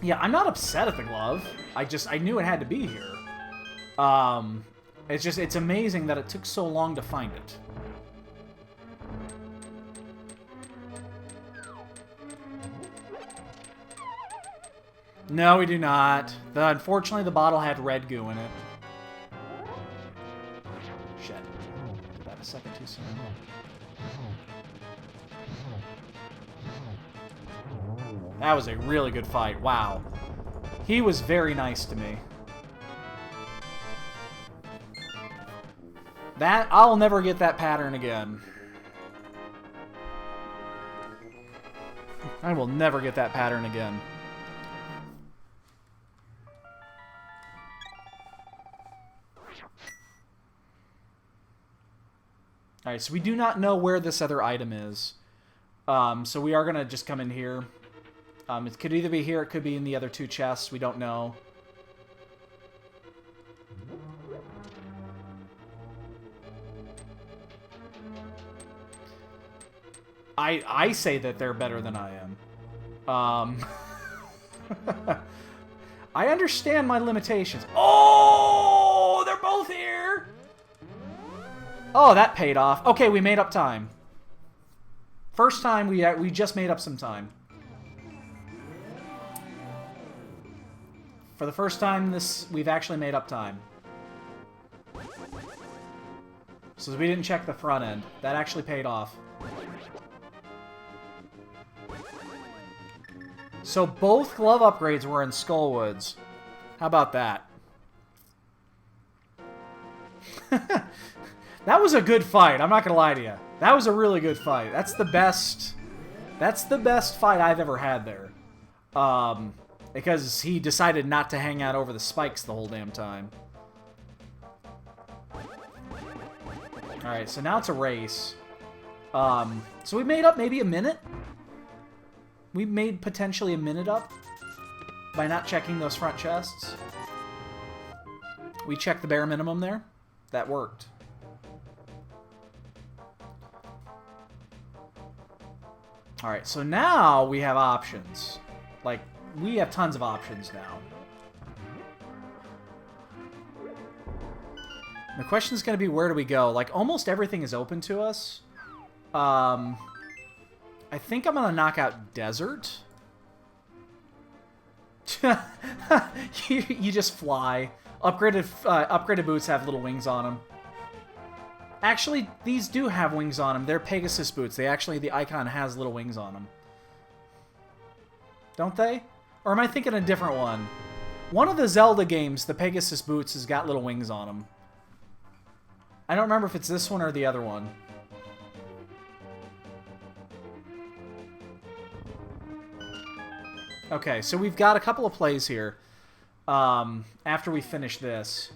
Yeah, I'm not upset at the glove. I knew it had to be here. It's amazing that it took so long to find it. No, we do not. Unfortunately, the bottle had red goo in it. Shit. Did that a second too soon. That was a really good fight. Wow. He was very nice to me. I'll never get that pattern again. I will never get that pattern again. Alright, so we do not know where this other item is. So we are going to just come in here. It could either be here, it could be in the other 2 chests. We don't know. I say that they're better than I am. I understand my limitations. Oh, they're both here. Oh, that paid off. Okay, we made up time. First time we just made up some time. For the first time, we've actually made up time. So we didn't check the front end. That actually paid off. So both glove upgrades were in Skullwoods. How about that? That was a good fight. I'm not gonna lie to you. That was a really good fight. That's the best fight I've ever had there. Because he decided not to hang out over the spikes the whole damn time. Alright, so now it's a race. So we made up maybe a minute? We made potentially a minute up by not checking those front chests. We checked the bare minimum there. That worked. Alright, so now we have options. Like, we have tons of options now. The question is going to be, where do we go? Like, almost everything is open to us. I think I'm going to knock out Desert. You just fly. Upgraded boots have little wings on them. Actually, these do have wings on them. They're Pegasus boots. The icon has little wings on them. Don't they? Or am I thinking a different one? One of the Zelda games, the Pegasus boots has got little wings on them. I don't remember if it's this one or the other one. Okay, so we've got a couple of plays here after we finish this.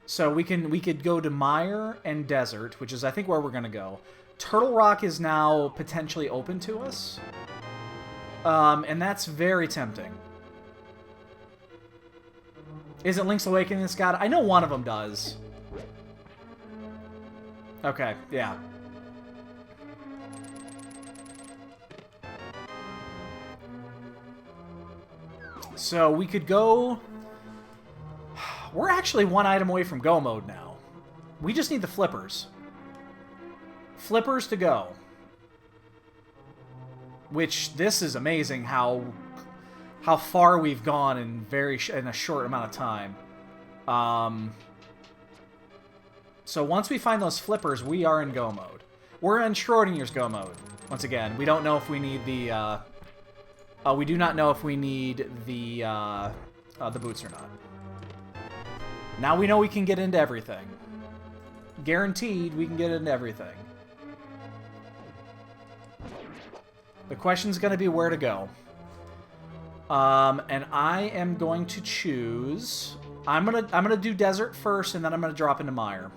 So we could go to Mire and Desert, which is I think where we're going to go. Turtle Rock is now potentially open to us. And that's very tempting. Is it Link's Awakening, Scott? I know one of them does. Okay, yeah. So we could go... We're actually one item away from go mode now. We just need the flippers. Flippers to go. Which, this is amazing how far we've gone in in a short amount of time. So once we find those flippers, we are in go mode. We're in Schrodinger's go mode. Once again, we don't know if we need the... we do not know if we need the boots or not. Now we know we can get into everything. Guaranteed we can get into everything. The question's going to be where to go. And I am going to choose... I'm gonna do Desert first, and then I'm gonna drop into Mire.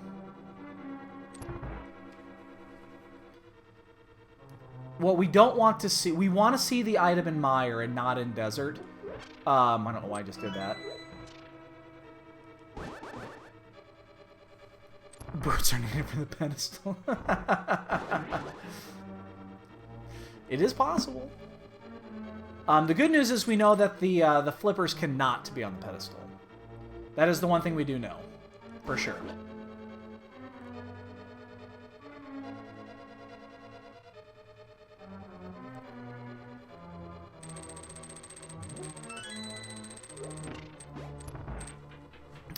What we don't want to see... We want to see the item in Mire and not in Desert. I don't know why I just did that. Boots are needed for the pedestal. It is possible. The good news is we know that the flippers cannot be on the pedestal. That is the one thing we do know. For sure.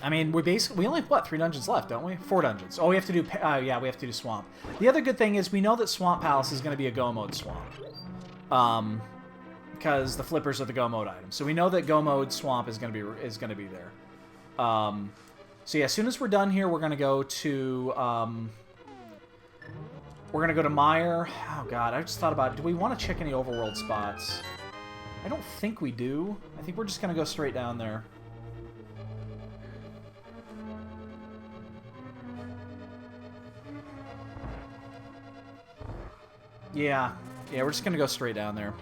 I mean, we only have, what, 3 dungeons left, don't we? 4 dungeons. Oh, we have to do, yeah, we have to do Swamp. The other good thing is we know that Swamp Palace is going to be a Go Mode Swamp. Because the flippers are the Go Mode items. So we know that Go Mode Swamp is going to be there. So yeah, as soon as we're done here, we're going to go to, Mire. Oh god, I just thought about it. Do we want to check any overworld spots? I don't think we do. I think we're just going to go straight down there. Yeah, we're just going to go straight down there.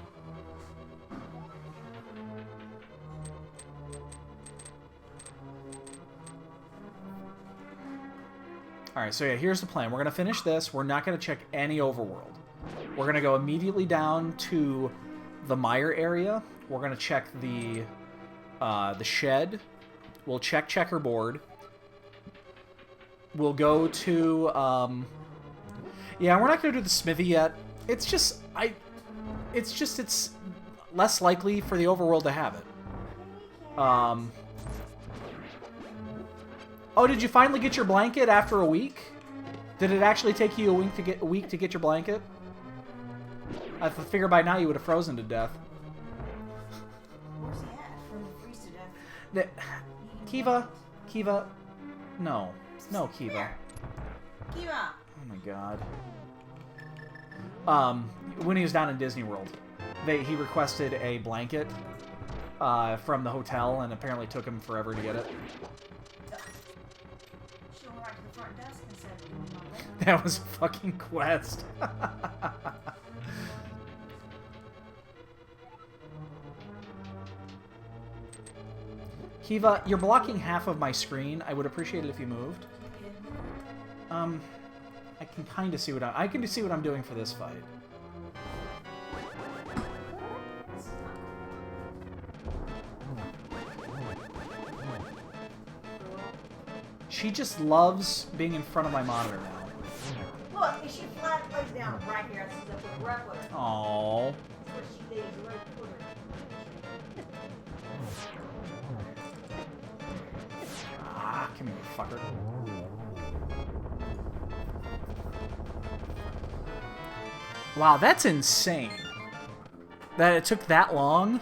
Alright, so yeah, here's the plan. We're going to finish this. We're not going to check any overworld. We're going to go immediately down to the Mire area. We're going to check the shed. We'll check checkerboard. We'll go to... yeah, we're not going to do the smithy yet. It's just... It's just, it's less likely for the overworld to have it. Oh, did you finally get your blanket after a week? Did it actually take you a week to get your blanket? I figure by now you would have frozen to death. Where's he at? From freeze to death. Kiva, no, Kiva. Kiva. Oh my god. When he was down in Disney World, he requested a blanket from the hotel, and apparently took him forever to get it. She went right to the front desk and said, "Give me my blanket." That was a fucking quest. Kiva, you're blocking half of my screen. I would appreciate it if you moved. I can kind of see what I can see what I'm doing for this fight. She just loves being in front of my monitor now. Look, and she flat lays down right here. This is up with right with her. Aww. That's what she did. Right with her. Ah, come here, fucker. Wow, that's insane. That it took that long.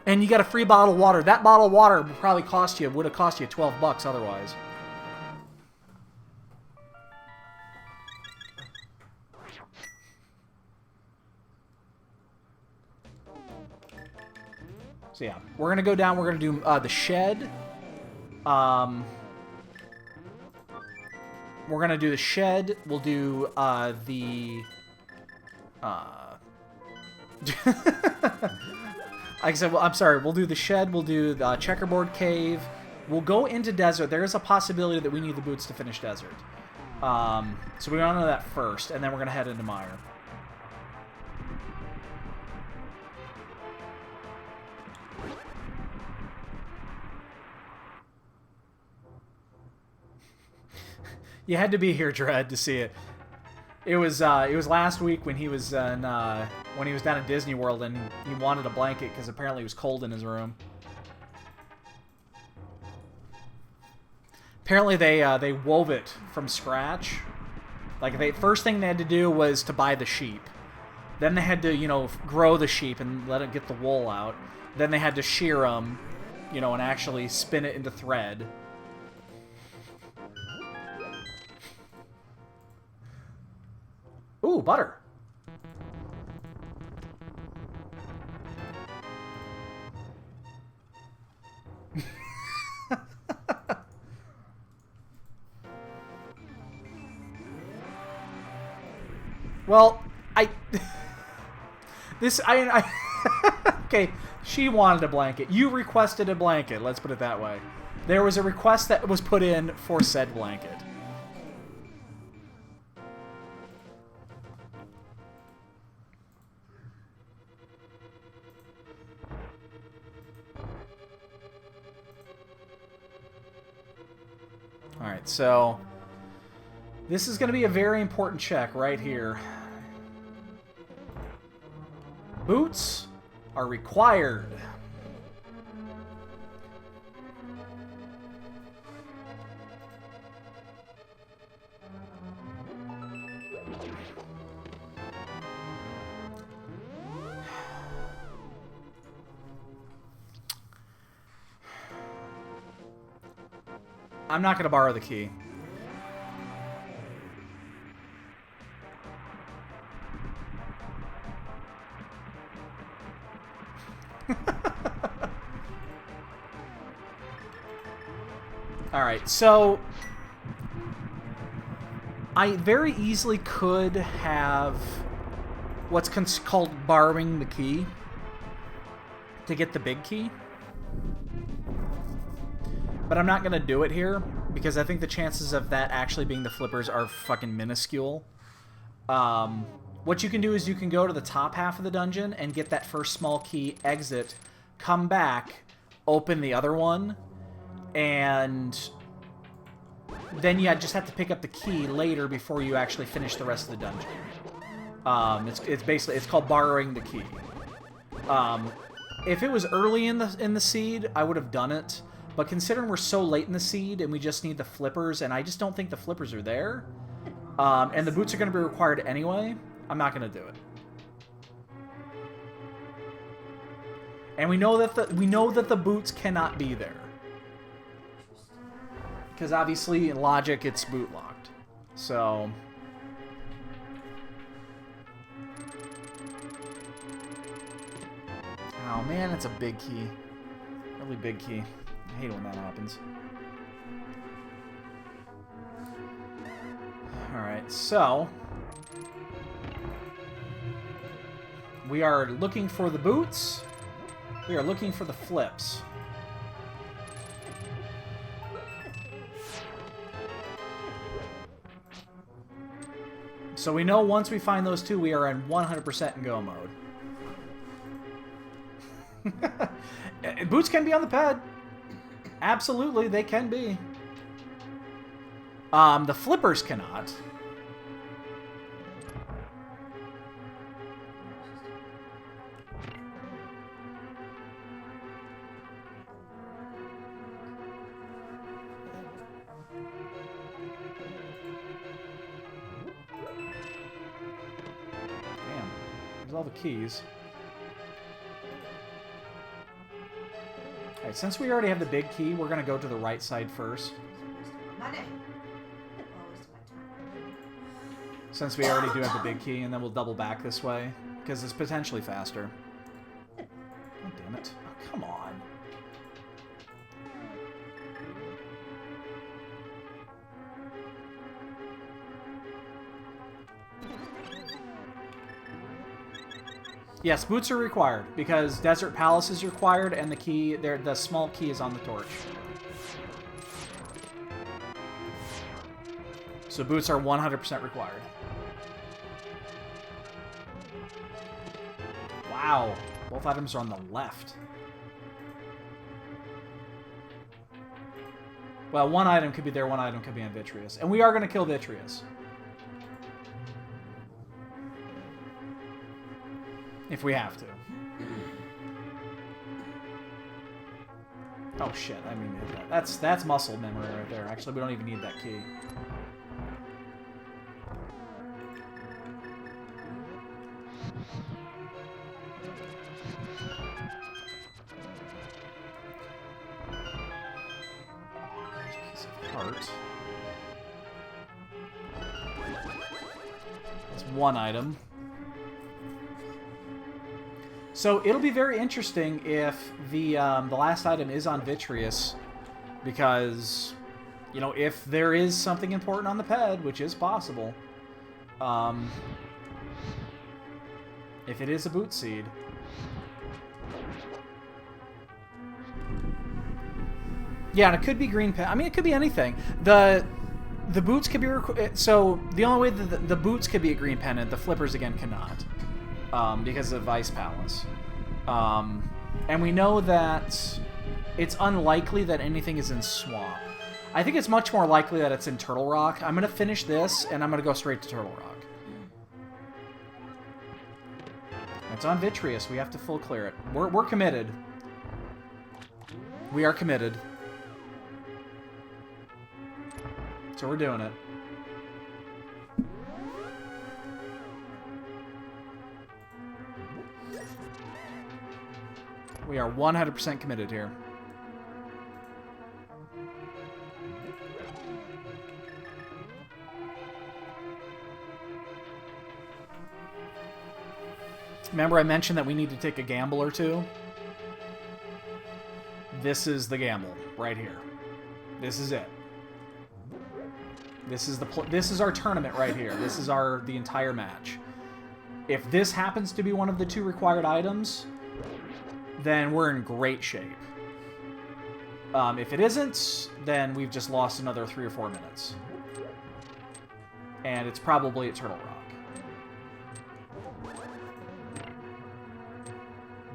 And you got a free bottle of water. That bottle of water would probably would have cost you $12 otherwise. So yeah, we're gonna go down. We're gonna do the shed. We're gonna do the shed. We'll do the. Like I said, well, I'm sorry. We'll do the shed. We'll do the checkerboard cave. We'll go into desert. There is a possibility that we need the boots to finish desert. So we're gonna do that first, and then we're gonna head into Mire. You had to be here, Dread, to see it. It was last week when he was down at Disney World, and he wanted a blanket because apparently it was cold in his room. Apparently they wove it from scratch. Like first thing they had to do was to buy the sheep. Then they had to grow the sheep and let it get the wool out. Then they had to shear them, and actually spin it into thread. Ooh, butter. Well, okay, she wanted a blanket. You requested a blanket, let's put it that way. There was a request that was put in for said blanket. Alright, so this is going to be a very important check right here. Boots are required. I'm not going to borrow the key. Alright, so I very easily could have what's called borrowing the key to get the big key. But I'm not going to do it here because I think the chances of that actually being the flippers are fucking minuscule. What you can do is you can go to the top half of the dungeon and get that first small key, exit, come back, open the other one, and then you just have to pick up the key later before you actually finish the rest of the dungeon. It's basically it's called borrowing the key. If it was early in the seed, I would have done it. But considering we're so late in the seed and we just need the flippers, and I just don't think the flippers are there, and the boots are going to be required anyway, I'm not going to do it. And we know that the boots cannot be there. Because obviously, in logic, it's boot locked. So... Oh man, it's a big key. Really big key. I hate when that happens. Alright, so... we are looking for the boots. We are looking for the flips. So we know once we find those two, we are in 100% in go mode. Boots can be on the pad. Absolutely, they can be. The flippers cannot. Damn, there's all the keys. Alright, since we already have the big key, we're going to go to the right side first. Since we already do have the big key, and then we'll double back this way, because it's potentially faster. God damn it. Oh, come on. Yes, boots are required, because Desert Palace is required, and the key, the small key is on the torch. So boots are 100% required. Wow, both items are on the left. Well, one item could be there, one item could be on Vitreous. And we are going to kill Vitreous. If we have to. Oh shit, I mean, that's muscle memory right there. Actually, we don't even need that key. There's a piece of heart. That's one item. So it'll be very interesting if the last item is on Vitreous, because, you know, if there is something important on the pad, which is possible, if it is a boot seed. Yeah, and it could be green pen. I mean, it could be anything. The boots could be so the only way that the boots could be a green pennant, the flippers again cannot. Because of Ice Palace. And we know that it's unlikely that anything is in Swamp. I think it's much more likely that it's in Turtle Rock. I'm going to finish this, and I'm going to go straight to Turtle Rock. It's on Vitreous. We have to full clear it. We're committed. We are committed. So we're doing it. We are 100% committed here. Remember I mentioned that we need to take a gamble or two? This is the gamble right here. This is it. This is our tournament right here. This is the entire match. If this happens to be one of the two required items, then we're in great shape. If it isn't, then we've just lost another 3 or 4 minutes. And it's probably at Turtle Rock.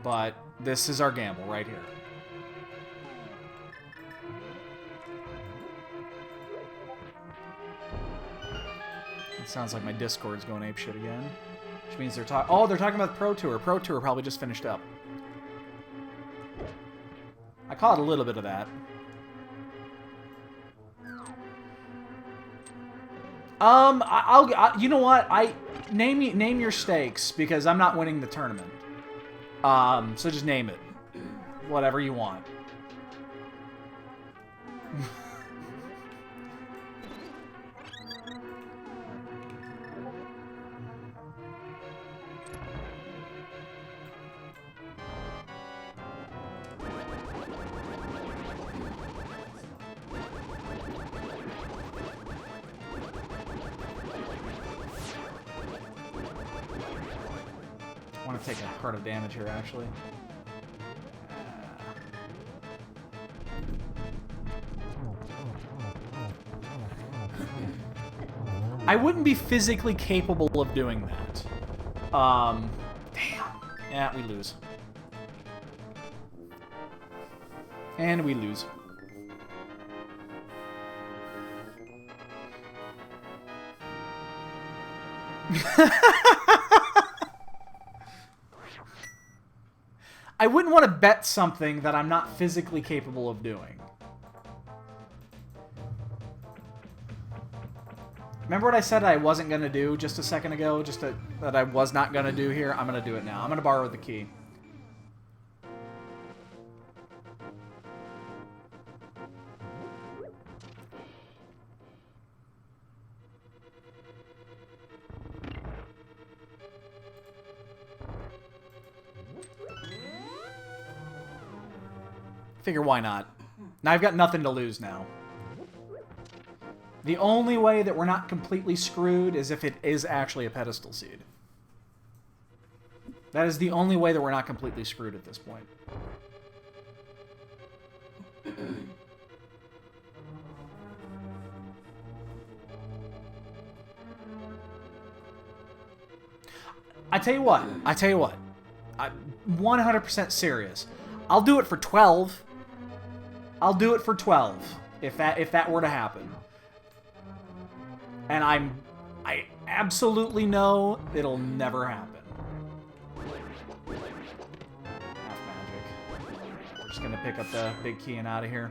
But this is our gamble right here. It sounds like my Discord's going apeshit again. Which means they're talking... Oh, they're talking about the Pro Tour. Pro Tour probably just finished up. I caught a little bit of that. You know what? Name your stakes, because I'm not winning the tournament. So just name it. Whatever you want. I want to take a heart of damage here, actually. I wouldn't be physically capable of doing that. Damn. Yeah, we lose. And we lose. I wouldn't want to bet something that I'm not physically capable of doing. Remember what I said I wasn't going to do just a second ago? That I was not going to do here? I'm going to do it now. I'm going to borrow the key. Figure why not? Now I've got nothing to lose now. The only way that we're not completely screwed is if it is actually a pedestal seed. That is the only way that we're not completely screwed at this point. I tell you what. I'm 100% serious. I'll do it for 12. I'll do it for 12 if that were to happen. And I absolutely know it'll never happen. Half magic. We're just gonna pick up the big key and out of here.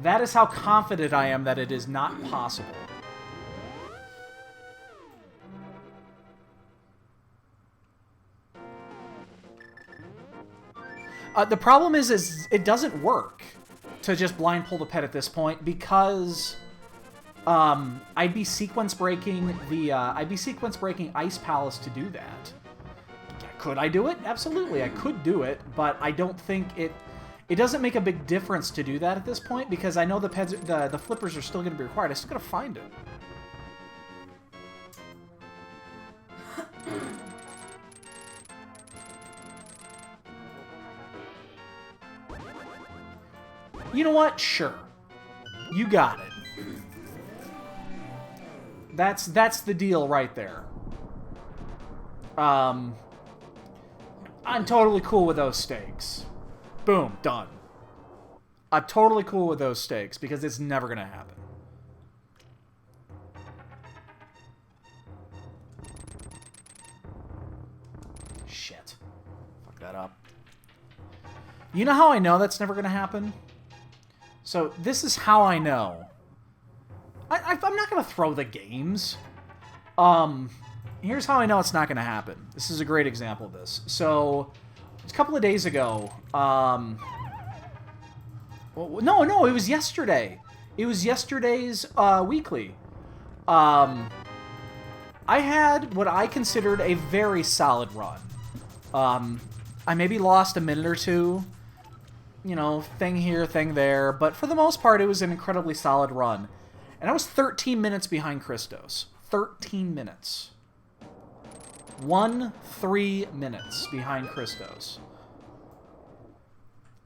That is how confident I am that it is not possible. The problem is it doesn't work to just blind pull the pet at this point because I'd be sequence breaking Ice Palace to do that. Could I do it? Absolutely, I could do it, but I don't think it doesn't make a big difference to do that at this point because I know the flippers are still going to be required. I still got to find it. You know what? Sure. You got it. That's the deal right there. I'm totally cool with those stakes. Boom, done. I'm totally cool with those stakes because it's never going to happen. Shit. Fuck that up. You know how I know that's never going to happen? So this is how I know. I'm not going to throw the games. Here's how I know it's not going to happen. This is a great example of this. So a couple of days ago, well, no, it was yesterday. It was yesterday's weekly. I had what I considered a very solid run. I maybe lost a minute or two. You know, thing here, thing there. But for the most part, it was an incredibly solid run. And I was 13 minutes behind Christos. 13 minutes. 3 minutes behind Christos.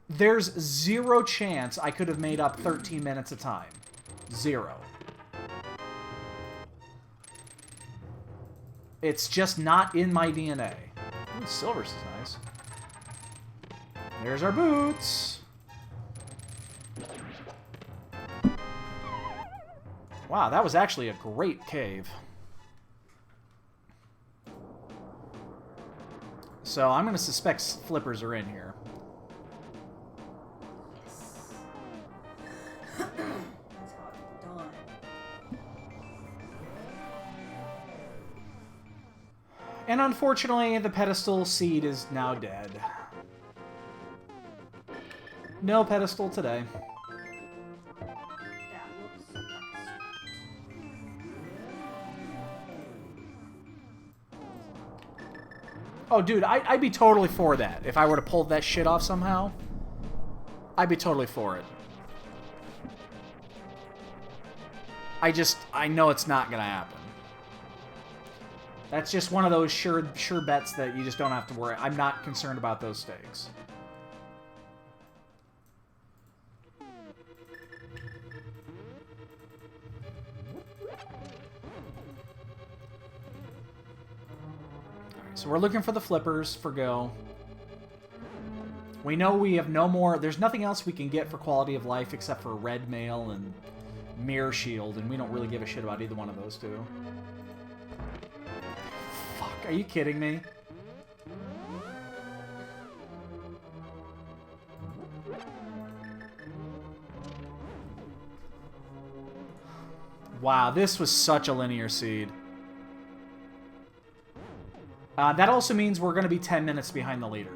There's zero chance I could have made up 13 minutes of time. Zero. It's just not in my DNA. Ooh, Silver's is nice. There's our boots. Wow, that was actually a great cave. So I'm going to suspect flippers are in here. That's how it's done. And unfortunately, the pedestal seed is now dead. No pedestal today. That looks nice. Oh, dude, I'd be totally for that. If I were to pull that shit off somehow, I'd be totally for it. I know it's not gonna happen. That's just one of those sure bets that you just don't have to worry. I'm not concerned about those stakes. So we're looking for the flippers for go. We know we have no more... There's nothing else we can get for quality of life except for red mail and mirror shield, and we don't really give a shit about either one of those two. Fuck, are you kidding me? Wow, this was such a linear seed. That also means we're going to be 10 minutes behind the leader.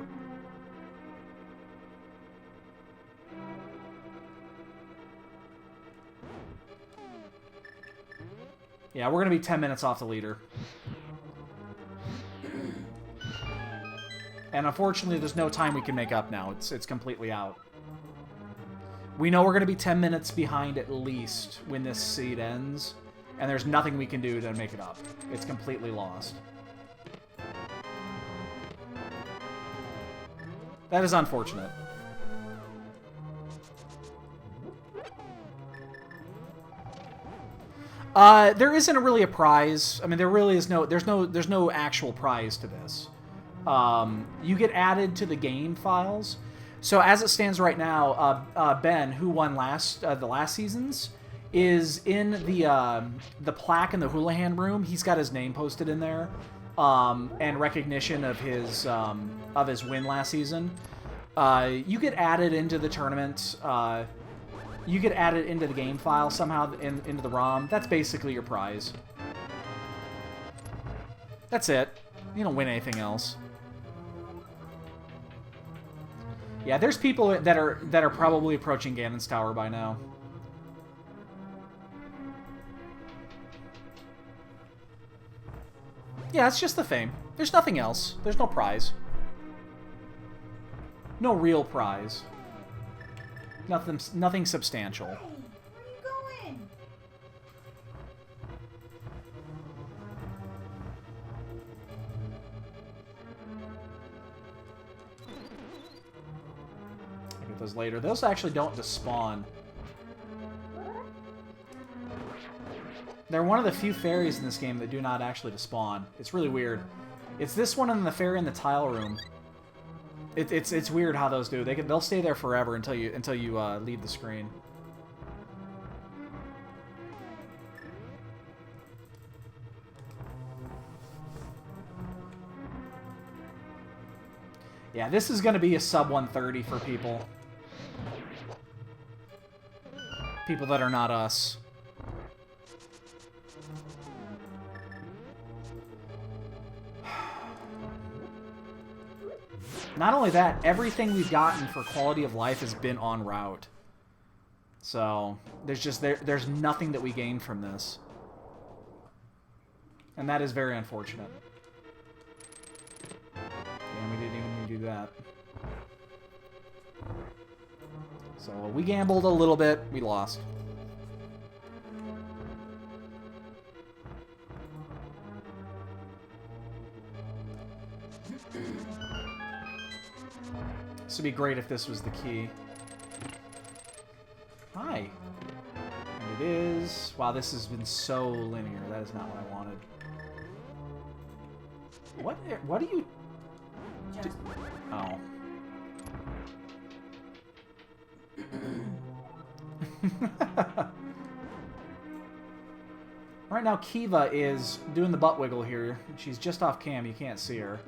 Yeah, we're going to be 10 minutes off the leader. And unfortunately, there's no time we can make up now. It's completely out. We know we're going to be 10 minutes behind at least when this seed ends. And there's nothing we can do to make it up. It's completely lost. That is unfortunate. There isn't really a prize. I mean, there really is no. There's no actual prize to this. You get added to the game files. So as it stands right now, Ben, who won the last seasons, is in the plaque in the Houlihan room. He's got his name posted in there, and recognition of his win last season. You get added into the tournament. You get added into the game file somehow into the ROM. That's basically your prize. That's it. You don't win anything else. Yeah, there's people that are probably approaching Ganon's Tower by now. Yeah, it's just the fame. There's nothing else. There's no prize. No real prize. Nothing substantial. Hey, where are you going? I'll get those later. Those actually don't despawn. They're one of the few fairies in this game that do not actually despawn. It's really weird. It's this one and the fairy in the tile room. It's weird how those do. They'll stay there forever until you leave the screen. Yeah, this is going to be a sub 130 for people. People that are not us. Not only that, everything we've gotten for quality of life has been en route. So, there's nothing that we gained from this. And that is very unfortunate. And we didn't even do that. So, we gambled a little bit, we lost. This would be great if this was the key. Hi. And it is... Wow, this has been so linear. That is not what I wanted. What do you... Just... Oh. Right now, Kiva is doing the butt wiggle here. She's just off cam. You can't see her.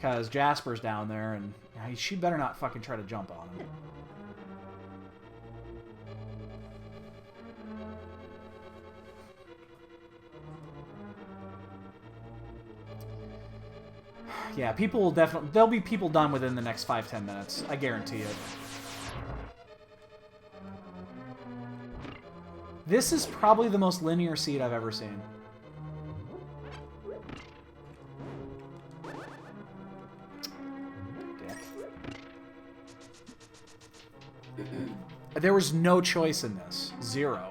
Because Jasper's down there, and she better not fucking try to jump on him. Yeah, people will definitely... There'll be people done within the next 5-10 minutes. I guarantee it. This is probably the most linear seed I've ever seen. There was no choice in this. Zero.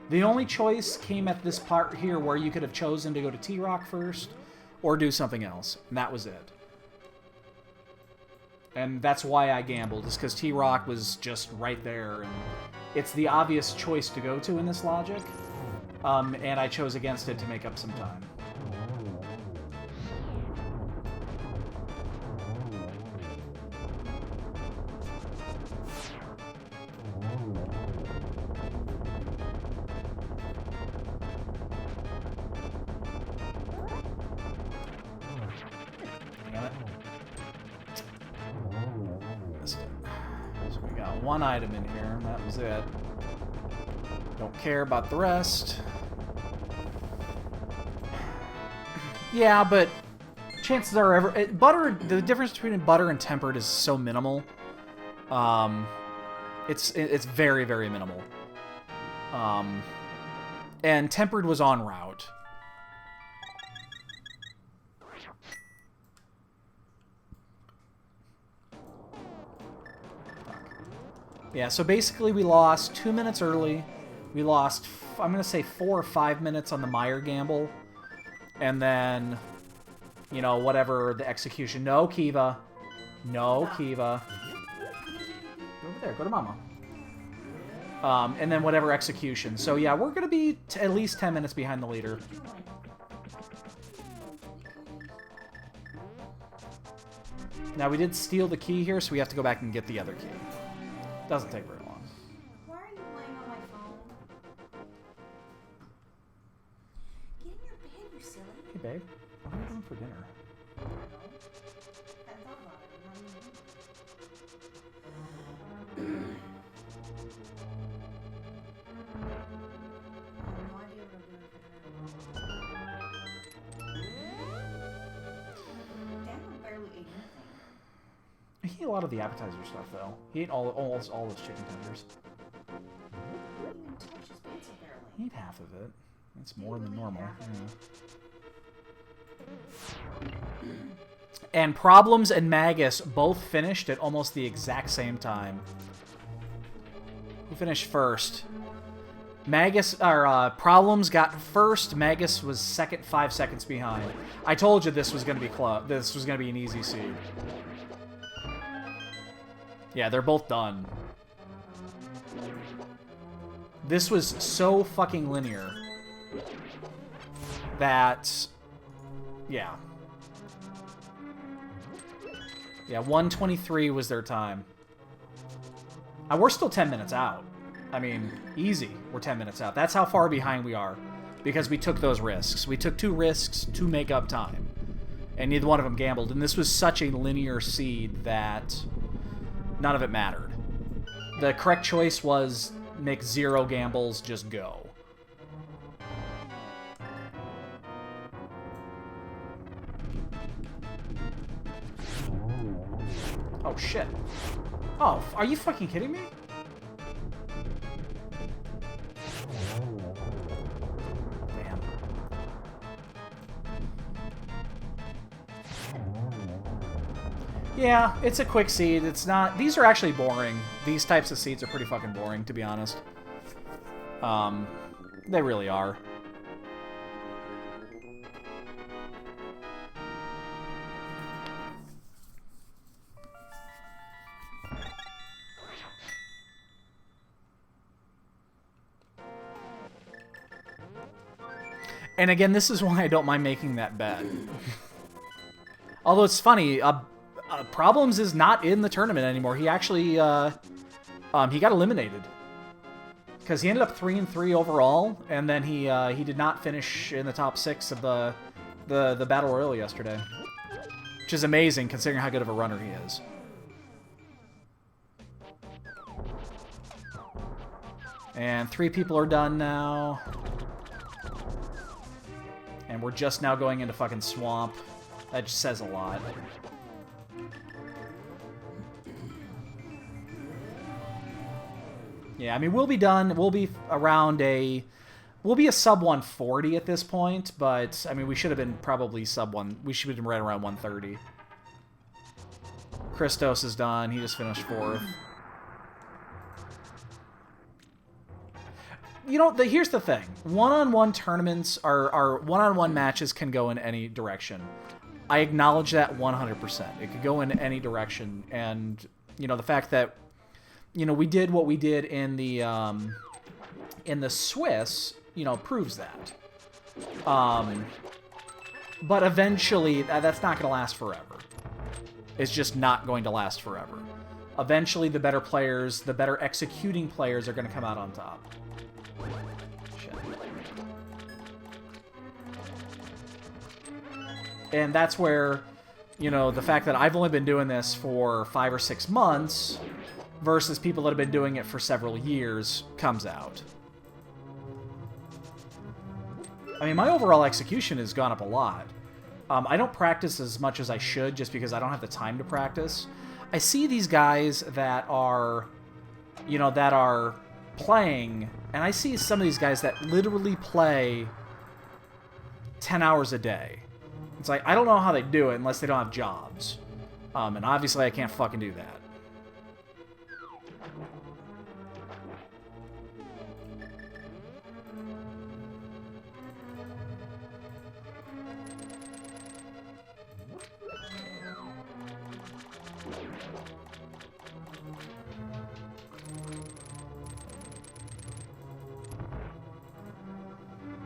The only choice came at this part here where you could have chosen to go to T-Rock first or do something else. And that was it. And that's why I gambled, is because T-Rock was just right there. And it's the obvious choice to go to in this logic. And I chose against it to make up some time. One item in here, and that was it. Don't care about the rest. Yeah, but chances are butter, the difference between butter and tempered is so minimal. It's very, very minimal. And tempered was en route. Yeah, so basically we lost 2 minutes early. We lost, I'm going to say 4 or 5 minutes on the Meyer gamble. And then, you know, whatever the execution. No, Kiva. No, Kiva. Go over there. Go to Mama. And then whatever execution. So yeah, we're going to be at least 10 minutes behind the leader. Now, we did steal the key here, so we have to go back and get the other key. Doesn't take very long. Why are you playing on my phone? Get in your bed, you silly. Hey, babe. What are you doing for dinner? I hadn't thought about it. I have no idea what I'm doing for dinner. Daniel barely ate anything. He ate a lot of the appetizer stuff, though. He ate almost all those chicken tenders. He didn't even touch his pizza barely. He ate half of it. That's more than normal. Yeah. And Problems and Magus both finished at almost the exact same time. Who finished first? Magus, or Problems got first. Magus was second, 5 seconds behind. I told you this was going to be close. This was going to be an easy seed. Yeah, they're both done. This was so fucking linear that, yeah. Yeah, 1:23 was their time. We're still 10 minutes out. I mean, easy. We're 10 minutes out. That's how far behind we are because we took those risks. We took 2 risks to make up time, and neither one of them gambled. And this was such a linear seed that none of it mattered. The correct choice was make 0 gambles, just go. Oh, shit. Oh, are you fucking kidding me? Damn. Yeah, it's a quick seed. It's not... These are actually boring. These types of seeds are pretty fucking boring, to be honest. They really are. And again, this is why I don't mind making that bet. Although it's funny, Problems is not in the tournament anymore. He actually, he got eliminated. Because he ended up 3-3 overall, and then he did not finish in the top 6 of the Battle Royal yesterday. which is amazing considering how good of a runner he is. And 3 people are done now. And we're just now going into fucking swamp. That just says a lot. Yeah, I mean, we'll be done. We'll be around a... We'll be a sub 140 at this point, but, I mean, we should have been probably sub 1... We should have been right around 130. Christos is done. He just finished 4th. You know, here's the thing. One-on-one tournaments are one-on-one matches can go in any direction. I acknowledge that 100%. It could go in any direction, and, you know, the fact that, you know, we did what we did in the Swiss, you know, proves that. But eventually, that's not going to last forever. It's just not going to last forever. Eventually, the better players, the better executing players are going to come out on top. Shit. And that's where, you know, the fact that I've only been doing this for 5 or 6 months versus people that have been doing it for several years comes out. I mean, my overall execution has gone up a lot. I don't practice as much as I should just because I don't have the time to practice. I see these guys that are, you know, that are playing, and I see some of these guys that literally play 10 hours a day. It's like, I don't know how they do it unless they don't have jobs. And obviously I can't fucking do that.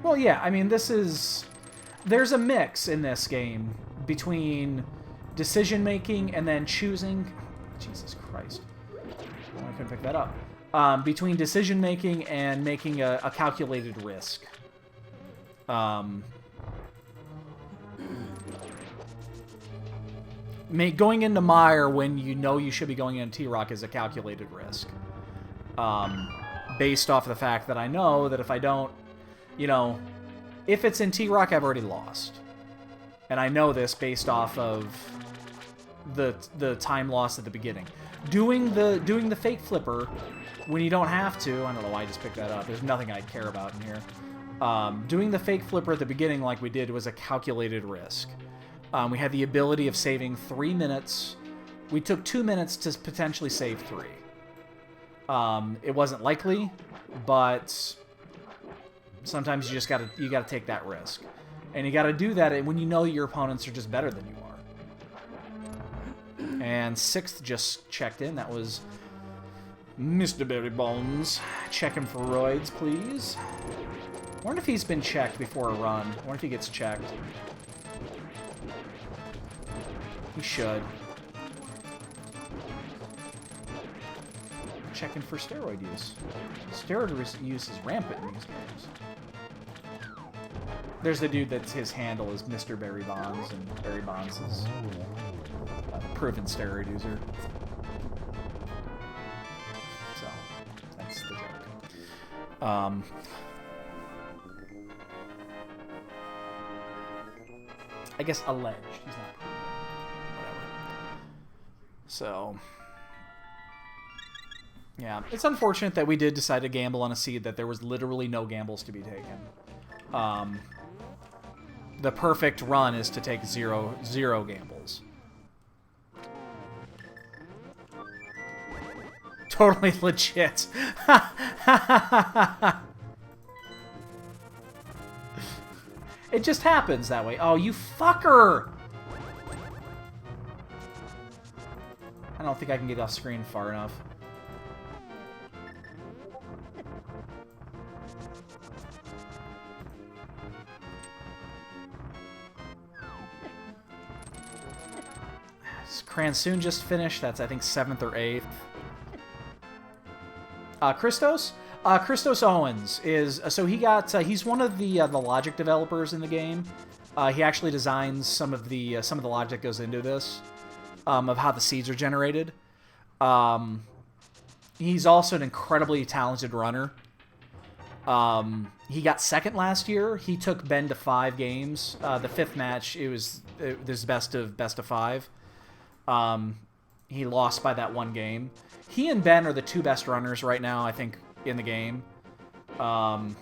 Well, yeah, I mean, there's a mix in this game between decision-making and then choosing... Jesus Christ. I couldn't pick that up. Between decision-making and making a calculated risk. Going into Mire when you know you should be going into T-Rock is a calculated risk. Based off of the fact that I know that if I don't... You know, if it's in T-Rock, I've already lost. And I know this based off of the time loss at the beginning. Doing the fake flipper when you don't have to, I don't know why I just picked that up. There's nothing I care about in here. Doing the fake flipper at the beginning like we did was a calculated risk. We had the ability of saving 3 minutes. We took 2 minutes to potentially save 3. It wasn't likely, but... Sometimes you just gotta take that risk, and you gotta do that when you know your opponents are just better than you are. And 6th just checked in. That was Mr. Berry Bones. Check him for roids, please. I wonder if he's been checked before a run. I wonder if he gets checked. He should. Checking for steroid use. Steroid use is rampant in these games. There's the dude that's his handle is Mr. Barry Bonds, and Barry Bonds is a proven steroid user. So, that's the joke. I guess alleged. He's not proven. Whatever. So... Yeah, it's unfortunate that we did decide to gamble on a seed that there was literally no gambles to be taken. The perfect run is to take zero gambles. Totally legit. It just happens that way. Oh, you fucker! I don't think I can get off screen far enough. Cransoon just finished. That's, I think, 7th or 8th. Christos? Christos Owens is... So he got... he's one of the Logic developers in the game. He actually designs some of the logic that goes into this, of how the seeds are generated. He's also an incredibly talented runner. He got second last year. He took Ben to 5 games. The 5th match, it was best of 5. He lost by that 1 game. He and Ben are the 2 best runners right now, I think, in the game. And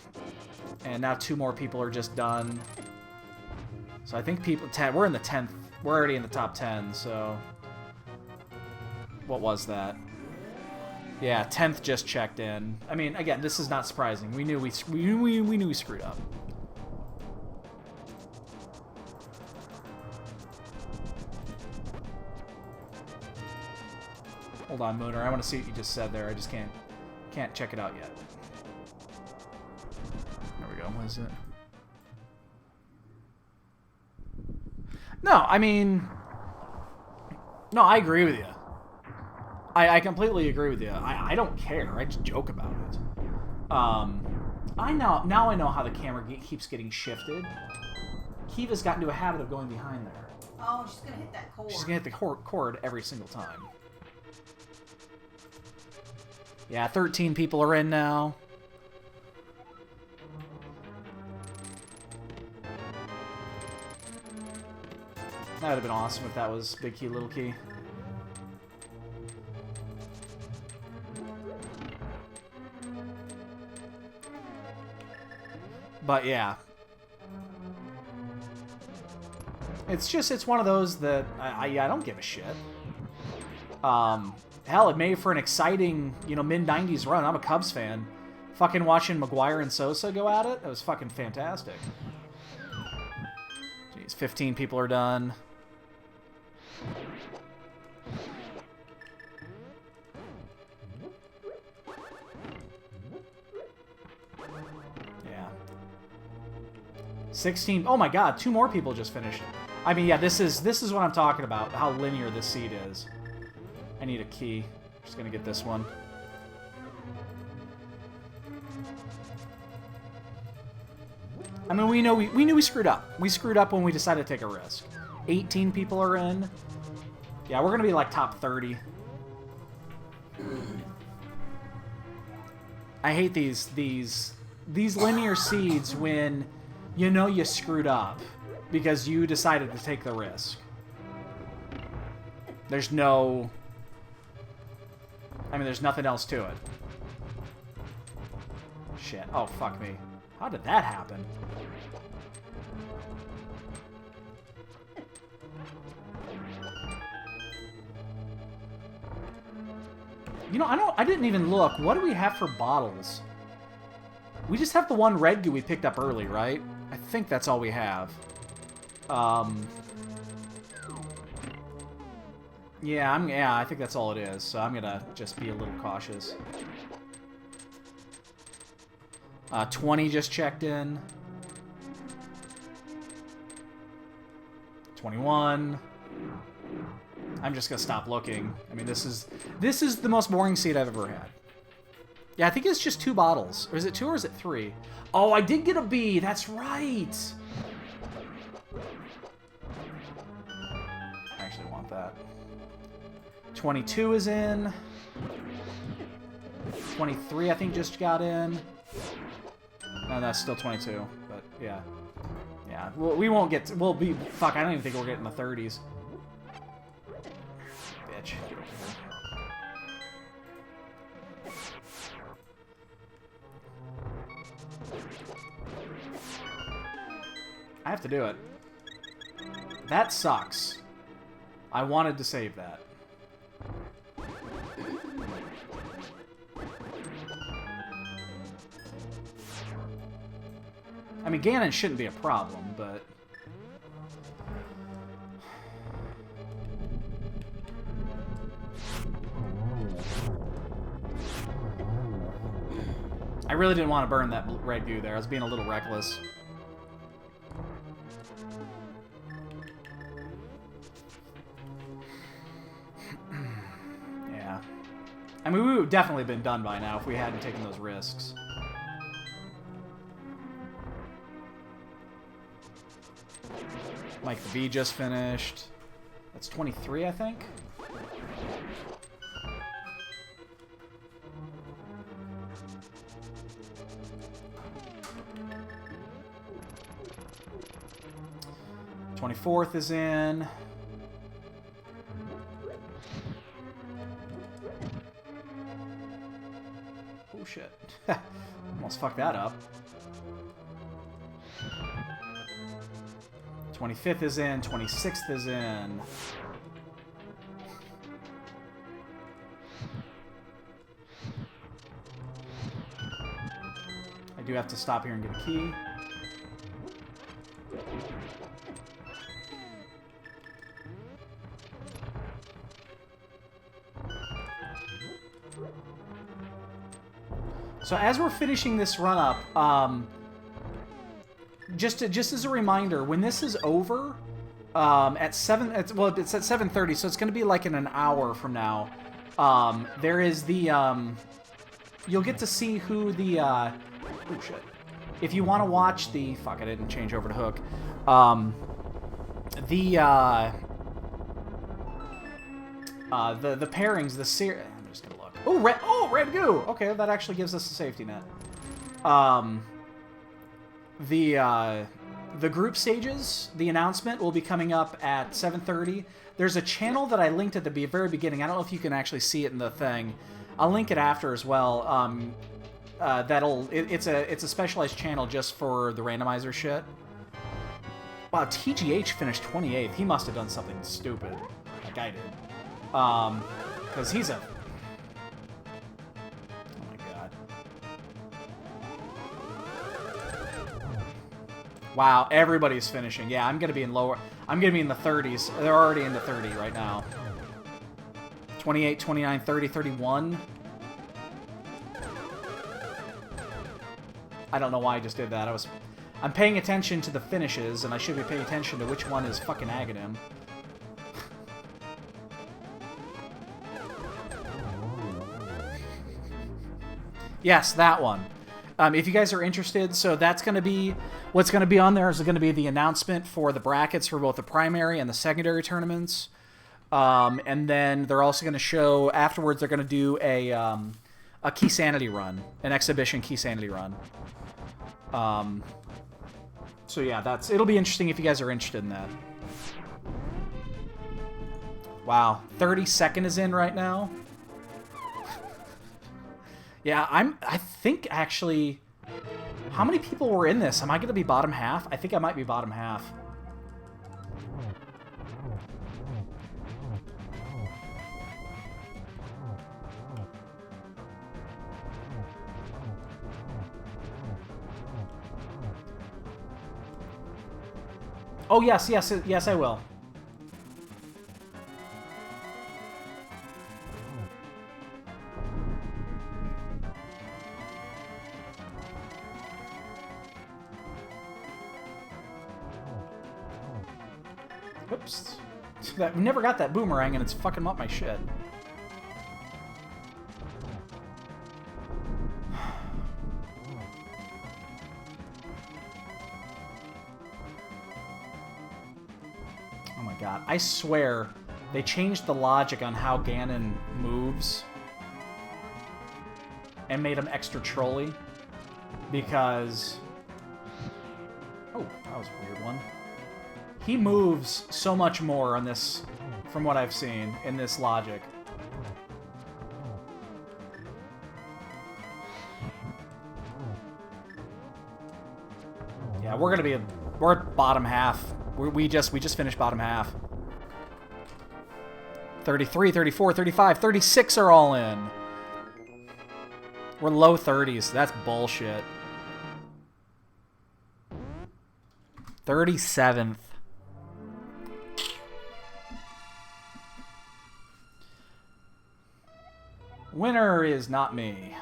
now 2 more people are just done. So I think we're in the 10th. We're already in the top 10, so... What was that? Yeah, 10th just checked in. I mean, again, this is not surprising. We knew we screwed up. Hold on, Mooner. I want to see what you just said there. I just can't check it out yet. There we go. What is it? No, I mean... No, I agree with you. I completely agree with you. I don't care. I just joke about it. Now I know how the camera keeps getting shifted. Kiva's gotten into a habit of going behind there. Oh, she's gonna hit that cord. She's gonna hit the cord every single time. Yeah, 13 people are in now. That would have been awesome if that was big key, little key. But yeah. It's one of those that I don't give a shit. Hell, it made for an exciting, mid-90s run. I'm a Cubs fan. Fucking watching McGuire and Sosa go at it, that was fucking fantastic. Jeez, 15 people are done. Yeah. 16. Oh my god, 2 more people just finished. I mean, yeah, this is what I'm talking about, how linear this seed is. I need a key. Just gonna get this one. I mean, we knew we screwed up. We screwed up when we decided to take a risk. 18 people are in. Yeah, we're gonna be like top 30. I hate these linear seeds when you screwed up because you decided to take the risk. There's no... I mean, there's nothing else to it. Shit. Oh, fuck me. How did that happen? I didn't even look. What do we have for bottles? We just have the one red goo we picked up early, right? I think that's all we have. Yeah, I think that's all it is. So I'm gonna just be a little cautious. 20 just checked in. 21. I'm just gonna stop looking. I mean, this is the most boring seed I've ever had. Yeah, I think it's just 2 bottles. Or is it 2 or is it 3? Oh, I did get a B. That's right. I actually want that. 22 is in. 23, I think, just got in. No, that's still 22. But yeah, yeah. We won't get. We'll be. Fuck. I don't even think we'll get in the 30s. Bitch. Get over here. I have to do it. That sucks. I wanted to save that. I mean, Ganon shouldn't be a problem, but... I really didn't want to burn that red goo there. I was being a little reckless. Yeah. I mean, we would have definitely been done by now if we hadn't taken those risks. Mike the Bee just finished. That's 23, I think. '24th is in. Oh shit. Almost fucked that up. 25th is in. 26th is in. I do have to stop here and get a key. So as we're finishing this run-up, just as a reminder, when this is over, it's at 7:30, so it's going to be like in an hour from now. There is the, you'll get to see who the, oh shit. If you want to watch the, fuck, I didn't change over to Hook. The pairings, the series. I'm just gonna look. Oh, red goo. Okay, that actually gives us a safety net. The group stages, the announcement will be coming up at 7:30. There's a channel that I linked at the very beginning. I don't know if you can actually see it in the thing. I'll link it after as well. It's a specialized channel just for the randomizer shit. Wow, TGH finished 28th. He must have done something stupid, like I did. Because he's a... Oh my god. Wow, everybody's finishing. Yeah, I'm gonna be in lower... I'm gonna be in the 30s. They're already in the 30 right now. 28, 29, 30, 31. I don't know why I just did that. I'm paying attention to the finishes, and I should be paying attention to which one is fucking Aghanim. Yes, that one. If you guys are interested, so that's going to be... What's going to be on there is going to be the announcement for the brackets for both the primary and the secondary tournaments. And then they're also going to show... Afterwards, they're going to do a Key Sanity run. An exhibition Key Sanity run. So yeah, it'll be interesting if you guys are interested in that. Wow, 32nd is in right now. Yeah, I think actually, how many people were in this? Am I going to be bottom half? I think I might be bottom half. Oh, yes, I will. Oops. We never got that boomerang, and it's fucking up my shit. Oh my god. I swear, they changed the logic on how Ganon moves and made him extra trolly. Because... Oh, that was a weird one. He moves so much more on this, from what I've seen, in this logic. Yeah, we're at bottom half. We just finished bottom half. 33, 34, 35, 36 are all in. We're low 30s. That's bullshit. 37th. Winner is not me.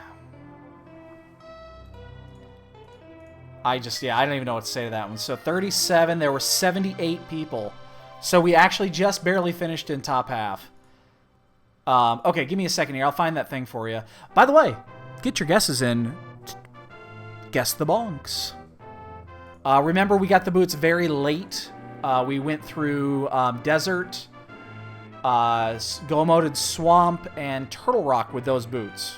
I don't even know what to say to that one. So 37, there were 78 people. So we actually just barely finished in top half. Okay, give me a second here. I'll find that thing for you. By the way, get your guesses in. Guess the bonks. Remember, we got the boots very late We went through Desert, Go-Moted Swamp, and Turtle Rock with those boots.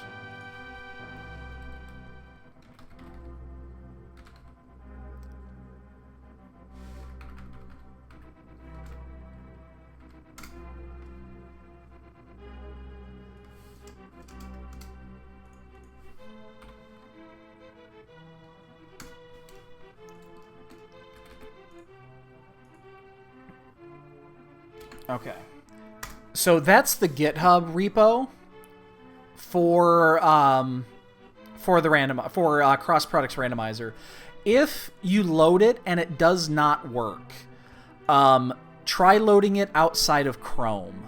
Okay. So that's the GitHub repo for the cross products randomizer. If you load it and it does not work, try loading it outside of Chrome.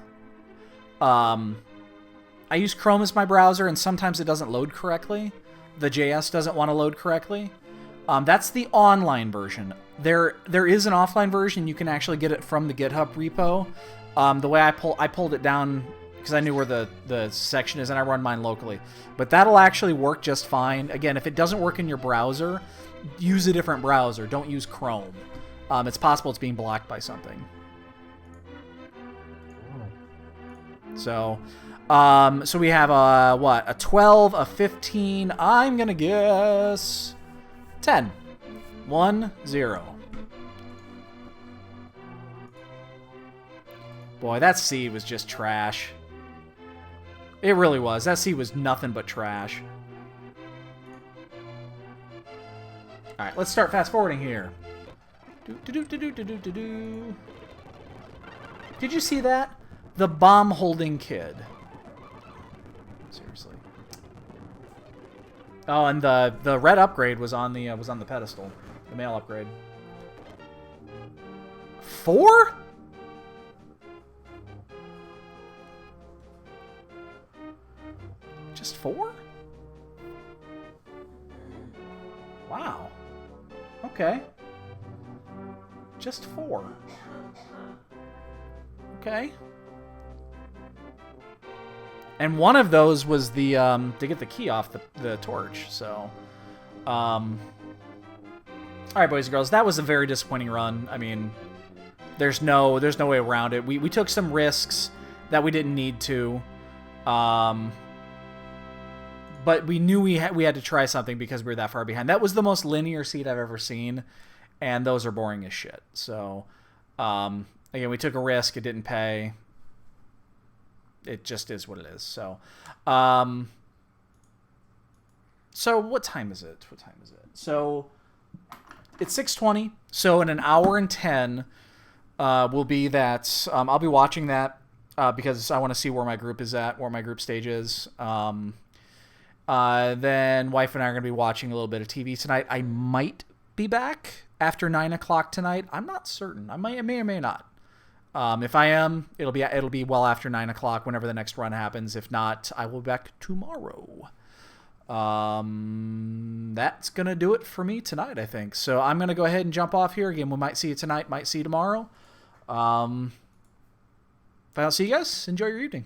I use Chrome as my browser, and sometimes it doesn't load correctly. The JS doesn't want to load correctly. That's the online version. There is an offline version. You can actually get it from the GitHub repo. The way I pulled it down because I knew where the section is, and I run mine locally. But that'll actually work just fine. Again, if it doesn't work in your browser, use a different browser. Don't use Chrome. It's possible it's being blocked by something. So we have a 12, a 15. I'm gonna guess 10. 1, 0. Boy, that seed was just trash. It really was. That seed was nothing but trash. Alright, let's start fast forwarding here. Did you see that? The bomb holding kid. Seriously. Oh, and the red upgrade was on the pedestal. The male upgrade. 4? Just 4? Wow. Okay. Just 4. Okay. And one of those was the to get the key off the torch. So, all right, boys and girls, that was a very disappointing run. I mean, there's no way around it. We took some risks that we didn't need to, but we knew we had to try something because we were that far behind. That was the most linear seed I've ever seen, and those are boring as shit. So, again, we took a risk. It didn't pay. It just is what it is. So, so what time is it? What time is it? So, it's 6:20. So in an hour and 10, will be that. I'll be watching that because I want to see where my group is at, where my group stage is. Then wife and I are going to be watching a little bit of TV tonight. I might be back after 9 o'clock tonight. I'm not certain. I may or may not. If I am, it'll be well after 9 o'clock whenever the next run happens. If not, I will be back tomorrow. That's gonna do it for me tonight, I think. So I'm gonna go ahead and jump off here. Again, we might see you tonight, might see you tomorrow. If I don't see you guys, enjoy your evening.